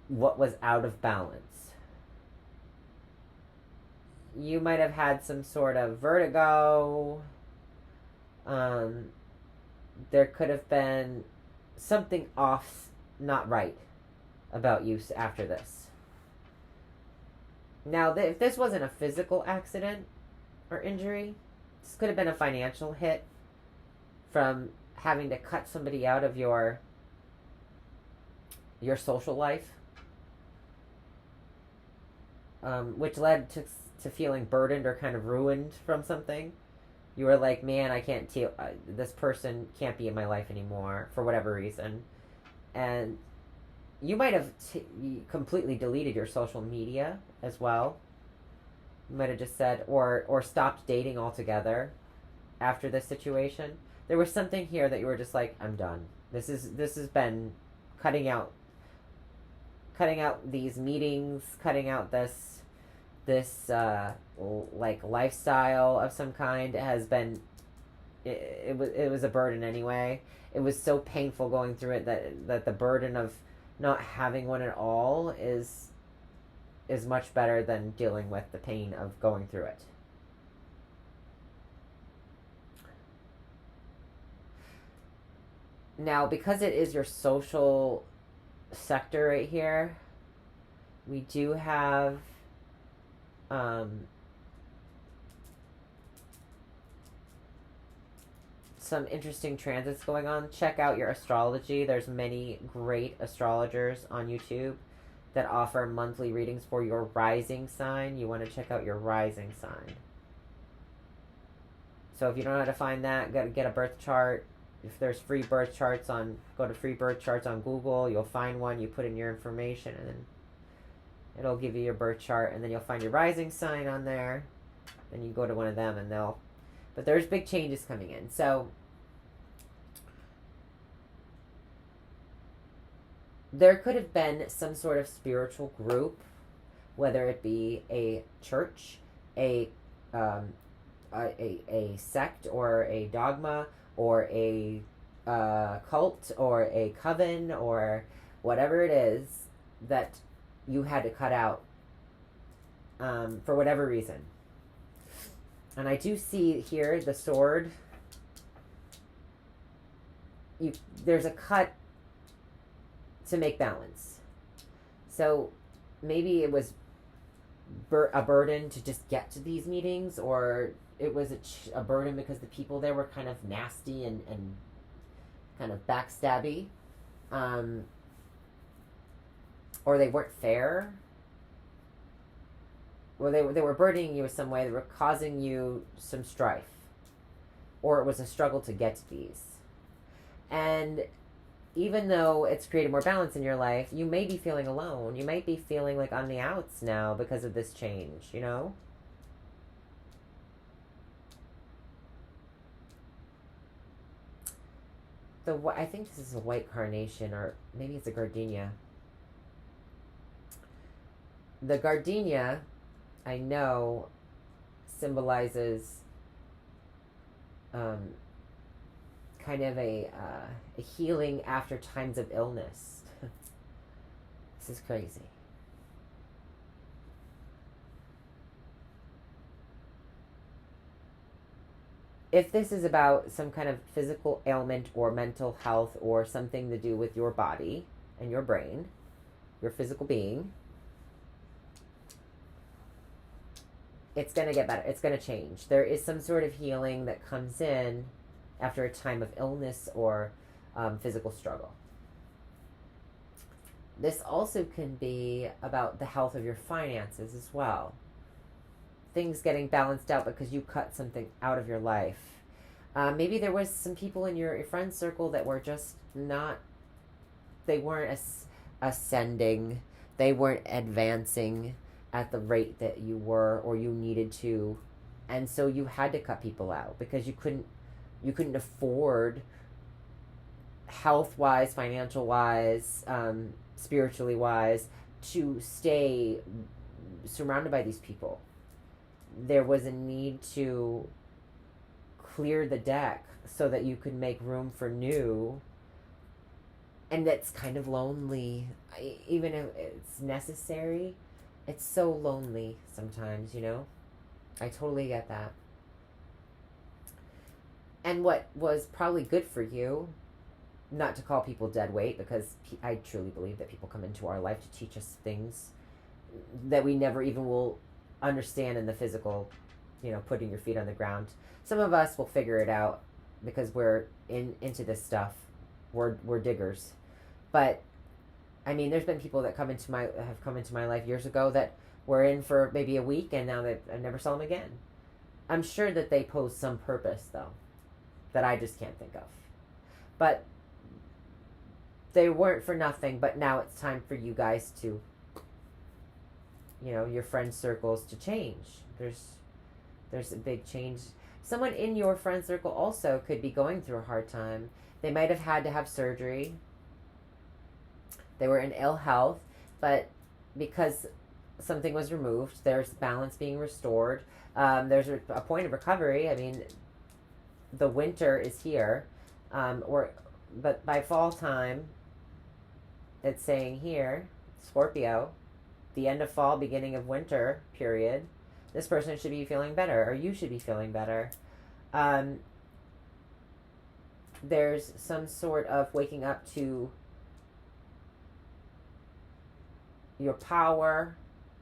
what was out of balance. You might have had some sort of vertigo. There could have been something off, not right about you after this. Now, if this wasn't a physical accident or injury, this could have been a financial hit from having to cut somebody out of your social life, which led to feeling burdened or kind of ruined from something. You were like, man, I can't this person can't be in my life anymore for whatever reason. And you might have completely deleted your social media as well. You might have just said, or stopped dating altogether after this situation. There was something here that you were just like, I'm done. This has been cutting out these meetings, cutting out this like lifestyle of some kind has been it was a burden anyway. It was so painful going through it that the burden of not having one at all is much better than dealing with the pain of going through it. Now, because it is your social sector right here, we do have some interesting transits going on. Check out your astrology. There's many great astrologers on YouTube that offer monthly readings for your rising sign. You want to check out your rising sign. So if you don't know how to find that, get a birth chart. If there's free birth charts go to free birth charts on Google. You'll find one. You put in your information, and then it'll give you your birth chart, and then you'll find your rising sign on there. Then you go to one of them, and but there's big changes coming in. So there could have been some sort of spiritual group, whether it be a church, a sect, or a dogma, or a cult, or a coven, or whatever it is that you had to cut out for whatever reason. And I do see here the sword. There's a cut to make balance. So maybe it was a burden to just get to these meetings, or it was a burden because the people there were kind of nasty and kind of backstabby, or they weren't fair, or they were burdening you in some way. They were causing you some strife, or it was a struggle to get to these. And even though it's created more balance in your life, you may be feeling alone. You might be feeling like on the outs now because of this change, you know? I think this is a white carnation, or maybe it's a gardenia. The gardenia, I know, symbolizes kind of a healing after times of illness. This is crazy. If this is about some kind of physical ailment or mental health or something to do with your body and your brain, your physical being, it's going to get better. It's going to change. There is some sort of healing that comes in after a time of illness or physical struggle. This also can be about the health of your finances as well. Things getting balanced out because you cut something out of your life. Maybe there was some people in your friend circle that were just not, they weren't ascending, they weren't advancing at the rate that you were or you needed to, and so you had to cut people out because you couldn't afford, health-wise, financial-wise, spiritually-wise, to stay surrounded by these people. There was a need to clear the deck so that you could make room for new. And that's kind of lonely. Even if it's necessary, it's so lonely sometimes, you know? I totally get that. And what was probably good for you, not to call people dead weight, because I truly believe that people come into our life to teach us things that we never even will understand in the physical, you know, putting your feet on the ground. Some of us will figure it out because we're into this stuff. We're diggers. But I mean, there's been people that have come into my life years ago that were in for maybe a week, and now I never saw them again. I'm sure that they pose some purpose, though, that I just can't think of. But they weren't for nothing, but now it's time for you guys to, your friend circles to change. There's a big change. Someone in your friend circle also could be going through a hard time. They might have had to have surgery. They were in ill health, but because something was removed, there's balance being restored. There's a point of recovery. I mean, the winter is here, but by fall time, it's saying here, Scorpio, the end of fall, beginning of winter period, this person should be feeling better, or you should be feeling better. There's some sort of waking up to your power,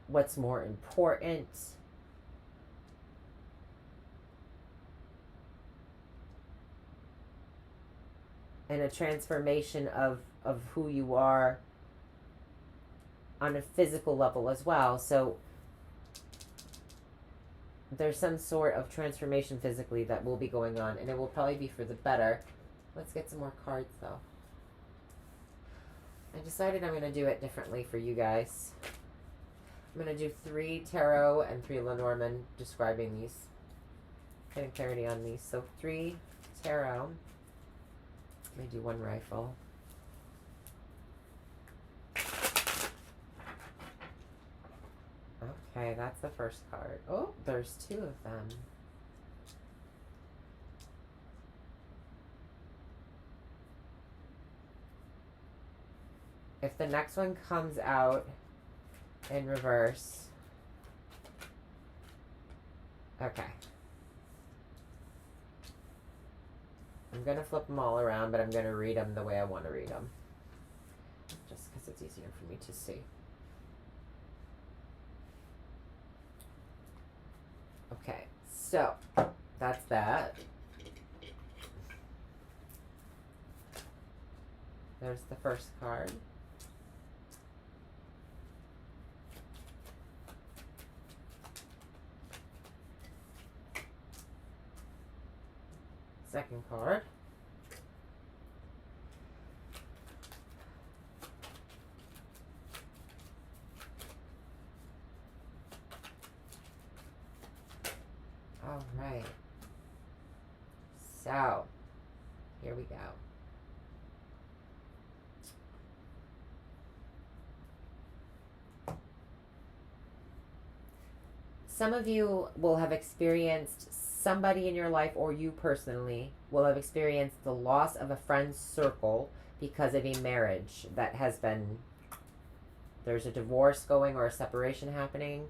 what's more important. And a transformation of who you are on a physical level as well. So there's some sort of transformation physically that will be going on, and it will probably be for the better. Let's get some more cards though. I decided I'm going to do it differently for you guys. I'm going to do 3 tarot and 3 Lenormand describing these, getting clarity on these. So 3 tarot. Let me do 1 rifle. Okay, that's the first card. Oh, there's 2 of them. If the next one comes out in reverse, okay. I'm going to flip them all around, but I'm going to read them the way I want to read them. Just because it's easier for me to see. Okay, so that's that. There's the first card. Second card. All right. So, here we go. Some of you will have experienced, somebody in your life or you personally will have experienced the loss of a friend's circle because of a marriage that has been, there's a divorce going or a separation happening.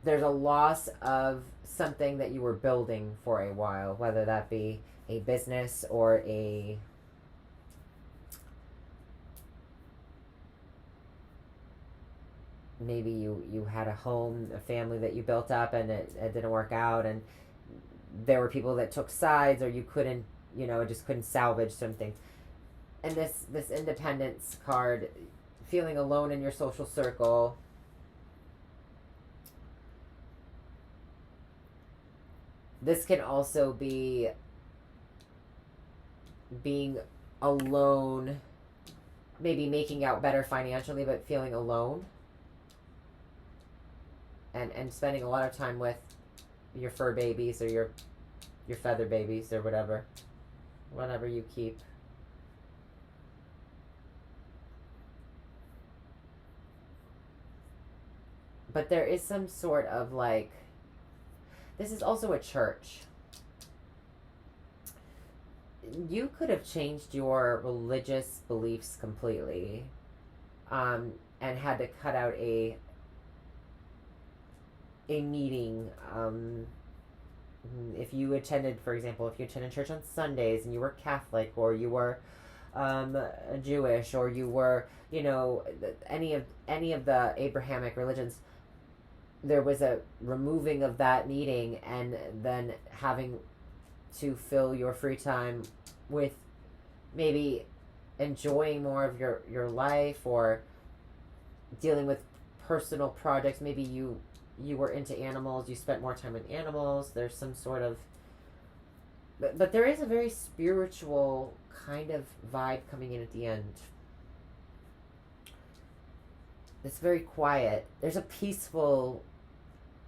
There's a loss of something that you were building for a while, whether that be a business or maybe you had a home, a family that you built up, and it didn't work out, and there were people that took sides, or you couldn't, just couldn't salvage something. And this independence card, feeling alone in your social circle, this can also be being alone, maybe making out better financially, but feeling alone. And spending a lot of time with your fur babies or your feather babies or whatever you keep. But there is some sort of this is also a church. You could have changed your religious beliefs completely, and had to cut out a meeting. If you attended, for example, if you attended church on Sundays and you were Catholic, or you were Jewish, or you were, any of the Abrahamic religions, there was a removing of that meeting, and then having to fill your free time with maybe enjoying more of your life, or dealing with personal projects. Maybe you were into animals, you spent more time with animals. There's some sort of But there is a very spiritual kind of vibe coming in at the end. It's very quiet. There's a peaceful,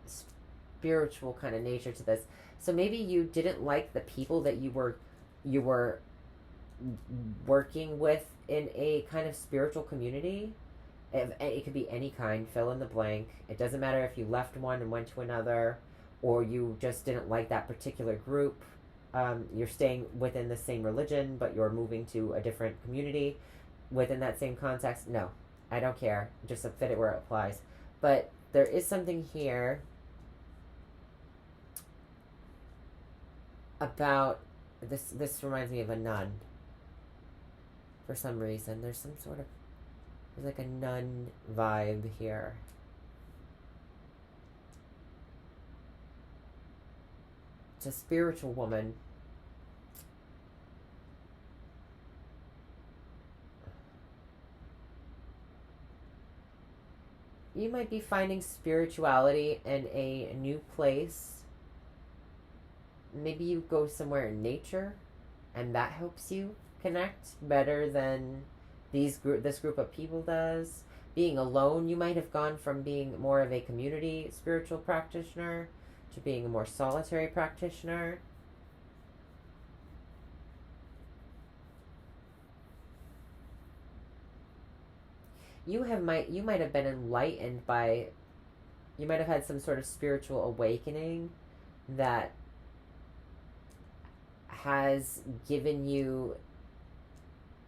spiritual kind of nature to this. So maybe you didn't like the people that you were working with in a kind of spiritual community. It could be any kind, fill in the blank. It doesn't matter if you left one and went to another, or you just didn't like that particular group. You're staying within the same religion, but you're moving to a different community within that same context. No, I don't care. Just fit it where it applies. But there is something here about this. This reminds me of a nun. For some reason, there's like a nun vibe here. It's a spiritual woman. You might be finding spirituality in a new place. Maybe you go somewhere in nature, and that helps you connect better than this group of people does. Being alone, you might have gone from being more of a community spiritual practitioner to being a more solitary practitioner. You might have been enlightened by, you might have had some sort of spiritual awakening that has given you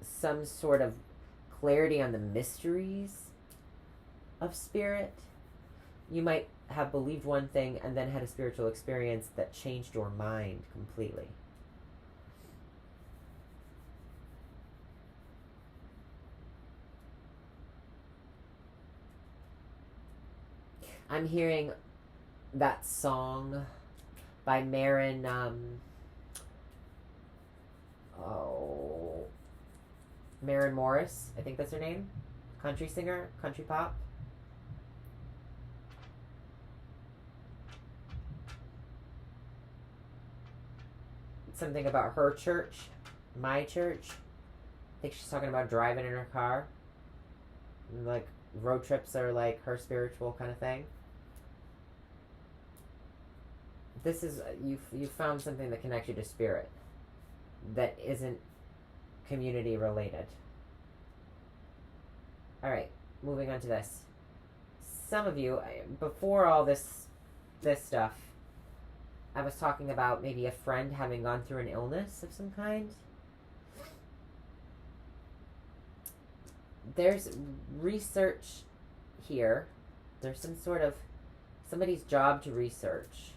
some sort of clarity on the mysteries of spirit. You might have believed one thing and then had a spiritual experience that changed your mind completely. I'm hearing that song by Maren, Maren Morris, I think that's her name. Country singer, country pop. Something about her church, my church. I think she's talking about driving in her car. Like road trips are like her spiritual kind of thing. This is you found something that connects you to spirit that isn't community related. All right, moving on to this. Some of you, before all this stuff, I was talking about maybe a friend having gone through an illness of some kind. There's research here. There's some sort of somebody's job to research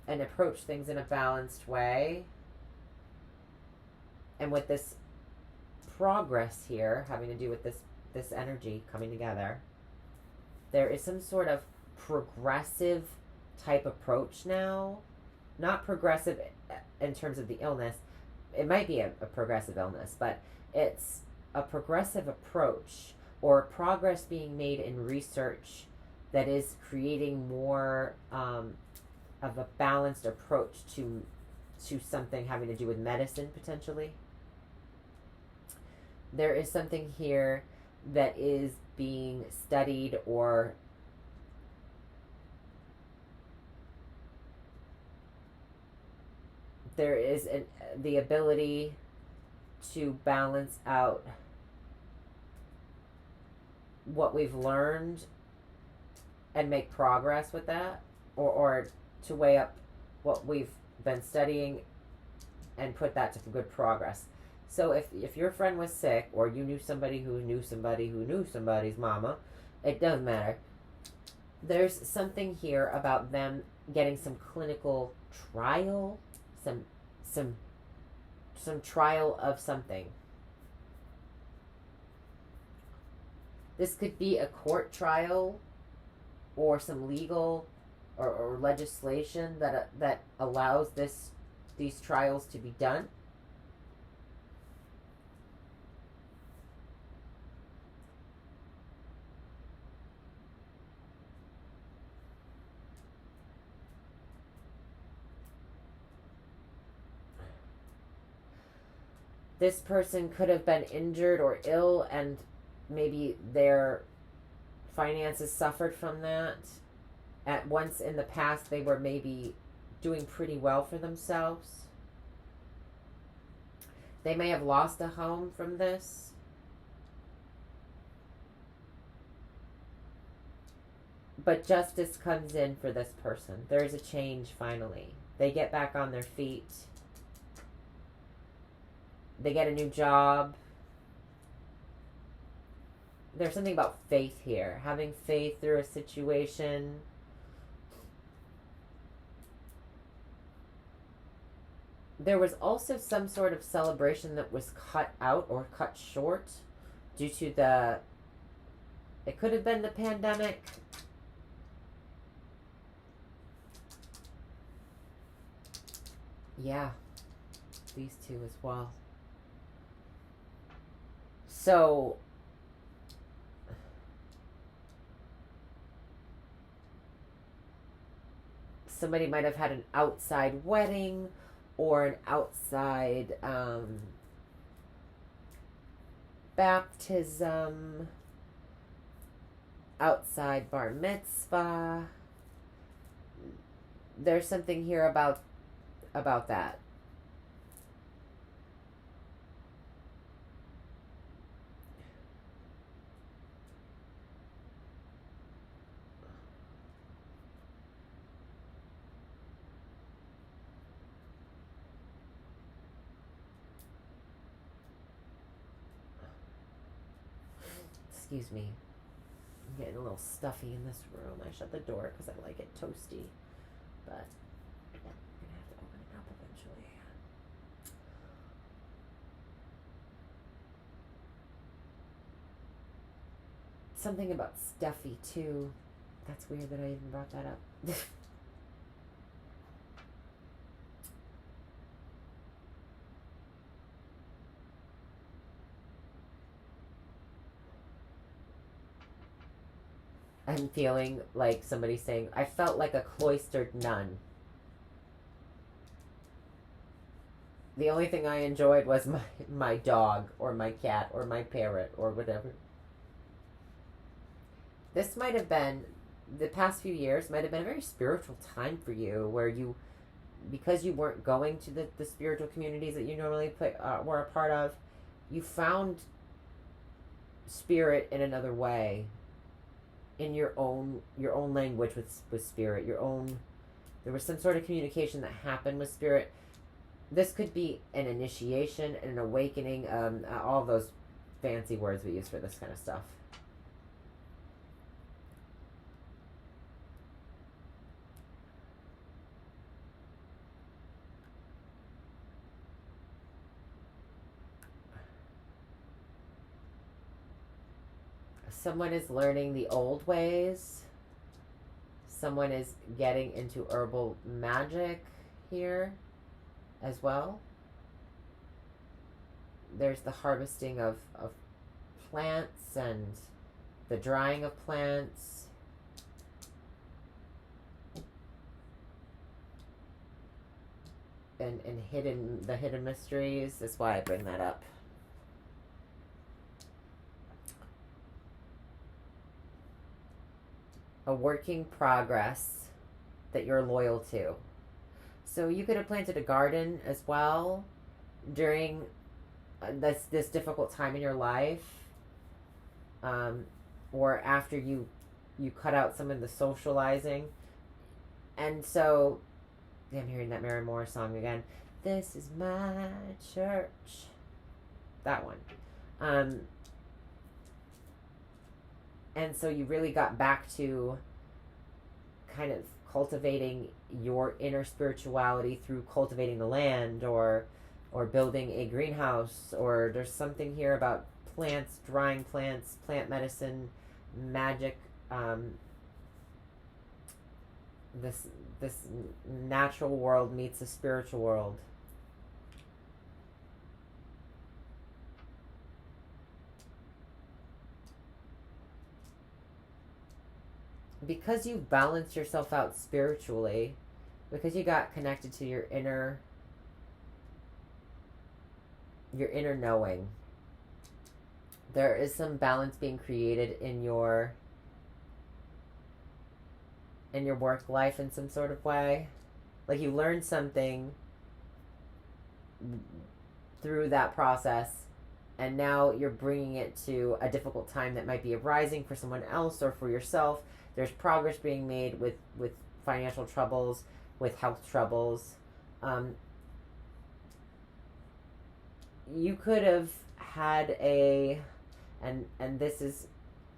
and approach things in a balanced way. And with this progress here, having to do with this energy coming together, there is some sort of progressive type approach now. Not progressive in terms of the illness. It might be a progressive illness, but it's a progressive approach or progress being made in research that is creating more of a balanced approach to something having to do with medicine, potentially. There is something here that is being studied, or there is the ability to balance out what we've learned and make progress with that, or to weigh up what we've been studying and put that to good progress. So if your friend was sick, or you knew somebody who knew somebody who knew somebody's mama, it doesn't matter. There's something here about them getting some clinical trial, some trial of something. This could be a court trial, or some legal or legislation that allows these trials to be done. This person could have been injured or ill, and maybe their finances suffered from that. At once in the past, they were maybe doing pretty well for themselves. They may have lost a home from this. But justice comes in for this person. There is a change finally. They get back on their feet. They get a new job. There's something about faith here. Having faith through a situation. There was also some sort of celebration that was cut out or cut short due to the... It could have been the pandemic. Yeah. These two as well. So... Somebody might have had an outside wedding or an outside baptism, outside bar mitzvah. There's something here about that. Excuse me. I'm getting a little stuffy in this room. I shut the door because I like it toasty. But I'm going to have to open it up eventually. Something about stuffy too. That's weird that I even brought that up. I'm feeling like somebody saying, I felt like a cloistered nun. The only thing I enjoyed was my dog or my cat or my parrot or whatever. This might have been, the past few years might have been a very spiritual time for you, where you, because you weren't going to the spiritual communities that you normally were a part of, you found spirit in another way. In your own language with spirit, there was some sort of communication that happened with spirit. This could be an initiation, an awakening, all those fancy words we use for this kind of stuff. Someone is learning the old ways. Someone is getting into herbal magic here as well. There's the harvesting of plants and the drying of plants. And the hidden mysteries. That's why I bring that up. A working progress that you're loyal to. So you could have planted a garden as well during this difficult time in your life, or after you cut out some of the socializing. And so I'm hearing that Mary Moore song again. This is my church. That one. And so you really got back to kind of cultivating your inner spirituality through cultivating the land or building a greenhouse, or there's something here about plants, drying plants, plant medicine, magic, this natural world meets the spiritual world. Because you balanced yourself out spiritually, because you got connected to your your inner knowing. There is some balance being created in your work life in some sort of way. Like you learned something through that process, and now you're bringing it to a difficult time that might be arising for someone else or for yourself. There's progress being made with financial troubles, with health troubles. You could have had and this is,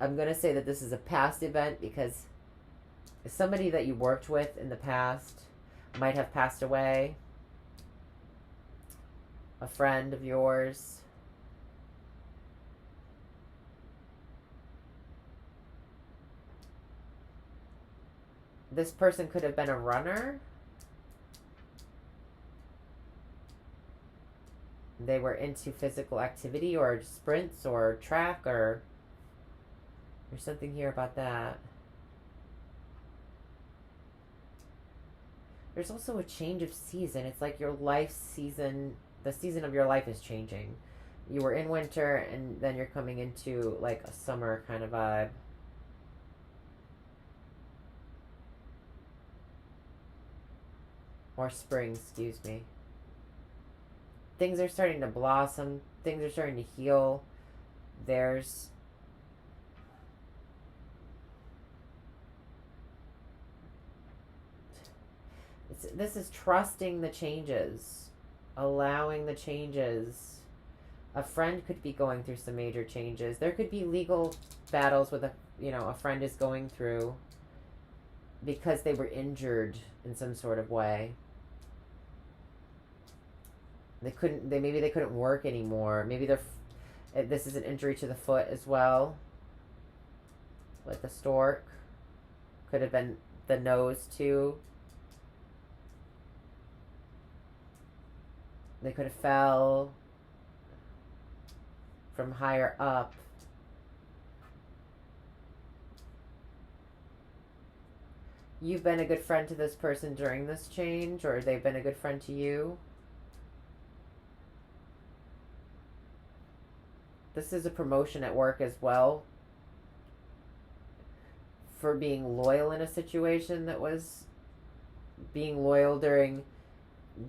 I'm going to say that this is a past event because somebody that you worked with in the past might have passed away. A friend of yours. This person could have been a runner. They were into physical activity or sprints or track, or there's something here about that. There's also a change of season. It's like your life season, the season of your life is changing. You were in winter and then you're coming into like a summer kind of vibe. Or spring, excuse me. Things are starting to blossom. Things are starting to heal. This is trusting the changes, allowing the changes. A friend could be going through some major changes. There could be legal battles with a friend is going through because they were injured in some sort of way. Maybe they couldn't work anymore. Maybe this is an injury to the foot as well. With the stork. Could have been the nose too. They could have fell from higher up. You've been a good friend to this person during this change, or they've been a good friend to you. This is a promotion at work as well. For being loyal in a situation that was being loyal during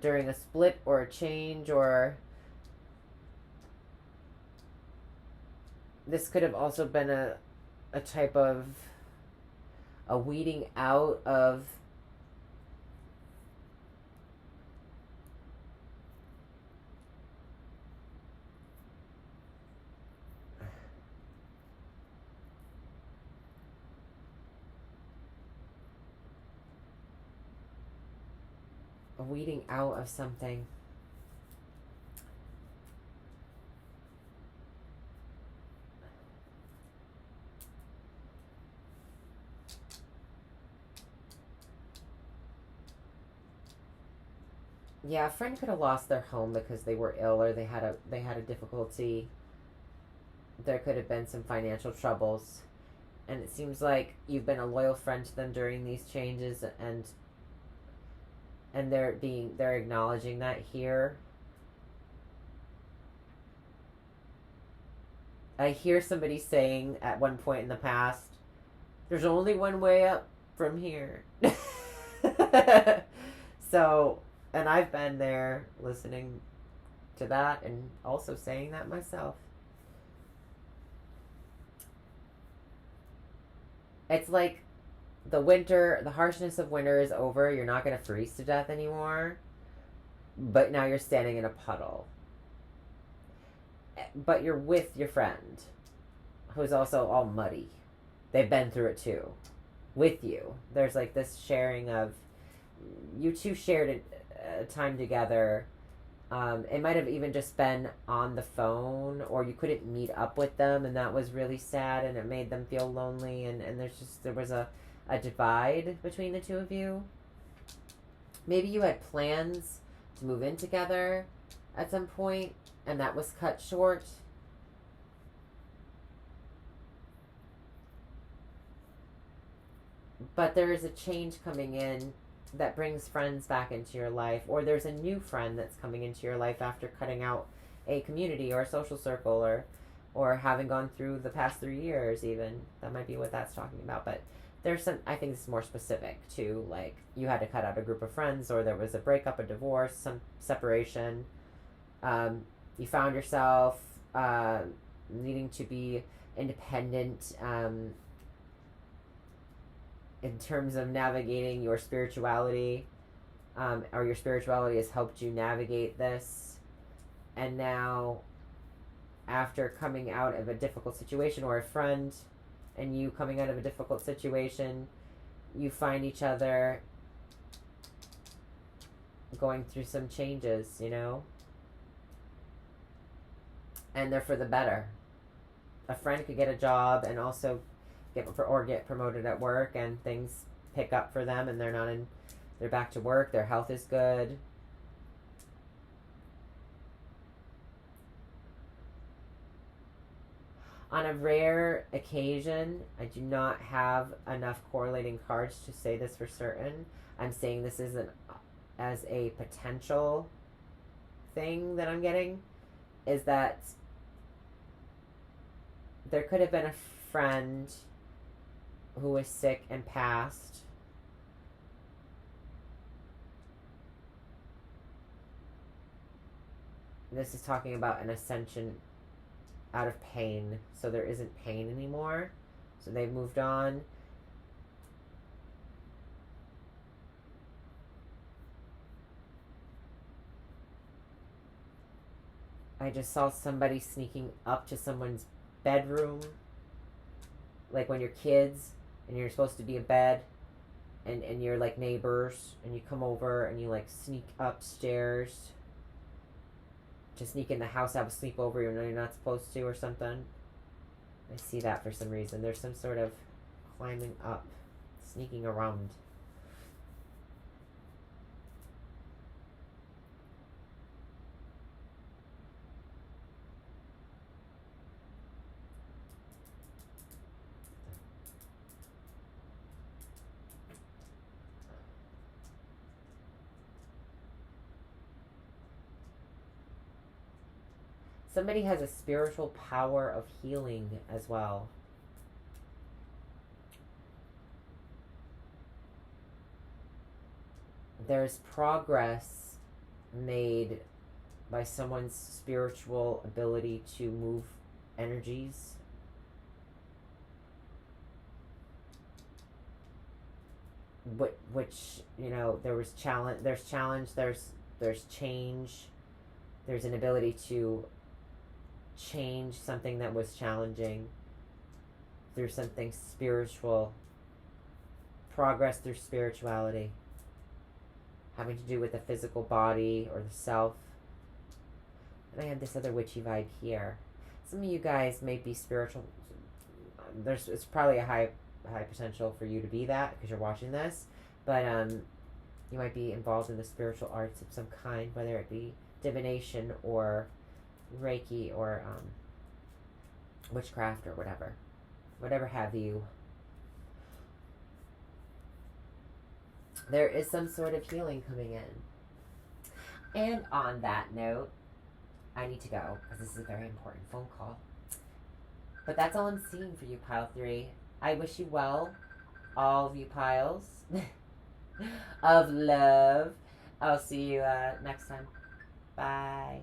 a split or a change, or this could have also been a type of a weeding out of something. Yeah, a friend could have lost their home because they were ill or they had a difficulty. There could have been some financial troubles. And it seems like you've been a loyal friend to them during these changes, and they're acknowledging that here. I hear somebody saying at one point in the past, there's only one way up from here. So, and I've been there listening to that and also saying that myself. It's like the harshness of winter is over. You're not going to freeze to death anymore. But now you're standing in a puddle. But you're with your friend, who's also all muddy. They've been through it too. With you. There's like this sharing of, you two shared a time together. It might have even just been on the phone, or you couldn't meet up with them, and that was really sad, and it made them feel lonely, and there was a divide between the two of you. Maybe you had plans to move in together at some point, and that was cut short. But there is a change coming in that brings friends back into your life, or there's a new friend that's coming into your life after cutting out a community or a social circle, or having gone through the past 3 years even. That might be what that's talking about. But there's some, I think this is more specific to, like, you had to cut out a group of friends, or there was a breakup, a divorce, some separation. You found yourself needing to be independent in terms of navigating your spirituality, or your spirituality has helped you navigate this. And now, after coming out of a difficult situation, or a friend and you coming out of a difficult situation, you find each other going through some changes, you know? And they're for the better. A friend could get a job and also get promoted at work, and things pick up for them, and they're back to work, their health is good. On a rare occasion, I do not have enough correlating cards to say this for certain. I'm saying this isn't as a potential thing that I'm getting, is that there could have been a friend who was sick and passed. This is talking about an ascension out of pain. So there isn't pain anymore. So they've moved on. I just saw somebody sneaking up to someone's bedroom. Like when you're kids and you're supposed to be in bed, and you're like neighbors, and you come over and you like sneak upstairs to sneak in the house, have a sleepover even though you're not supposed to, or something. I see that for some reason. There's some sort of climbing up, sneaking around. Somebody has a spiritual power of healing as well. There's progress made by someone's spiritual ability to move energies. Which, you know, there's challenge, there's change, there's an ability to change something that was challenging through something spiritual. Progress through spirituality, having to do with the physical body or the self. And I have this other witchy vibe here. Some of you guys may be spiritual. It's probably a high potential for you to be that because you're watching this, but you might be involved in the spiritual arts of some kind, whether it be divination or Reiki or witchcraft or whatever have you. There is some sort of healing coming in. And on that note, I need to go because this is a very important phone call. But that's all I'm seeing for you, Pile 3. I wish you well, all of you piles of love. I'll see you next time. Bye.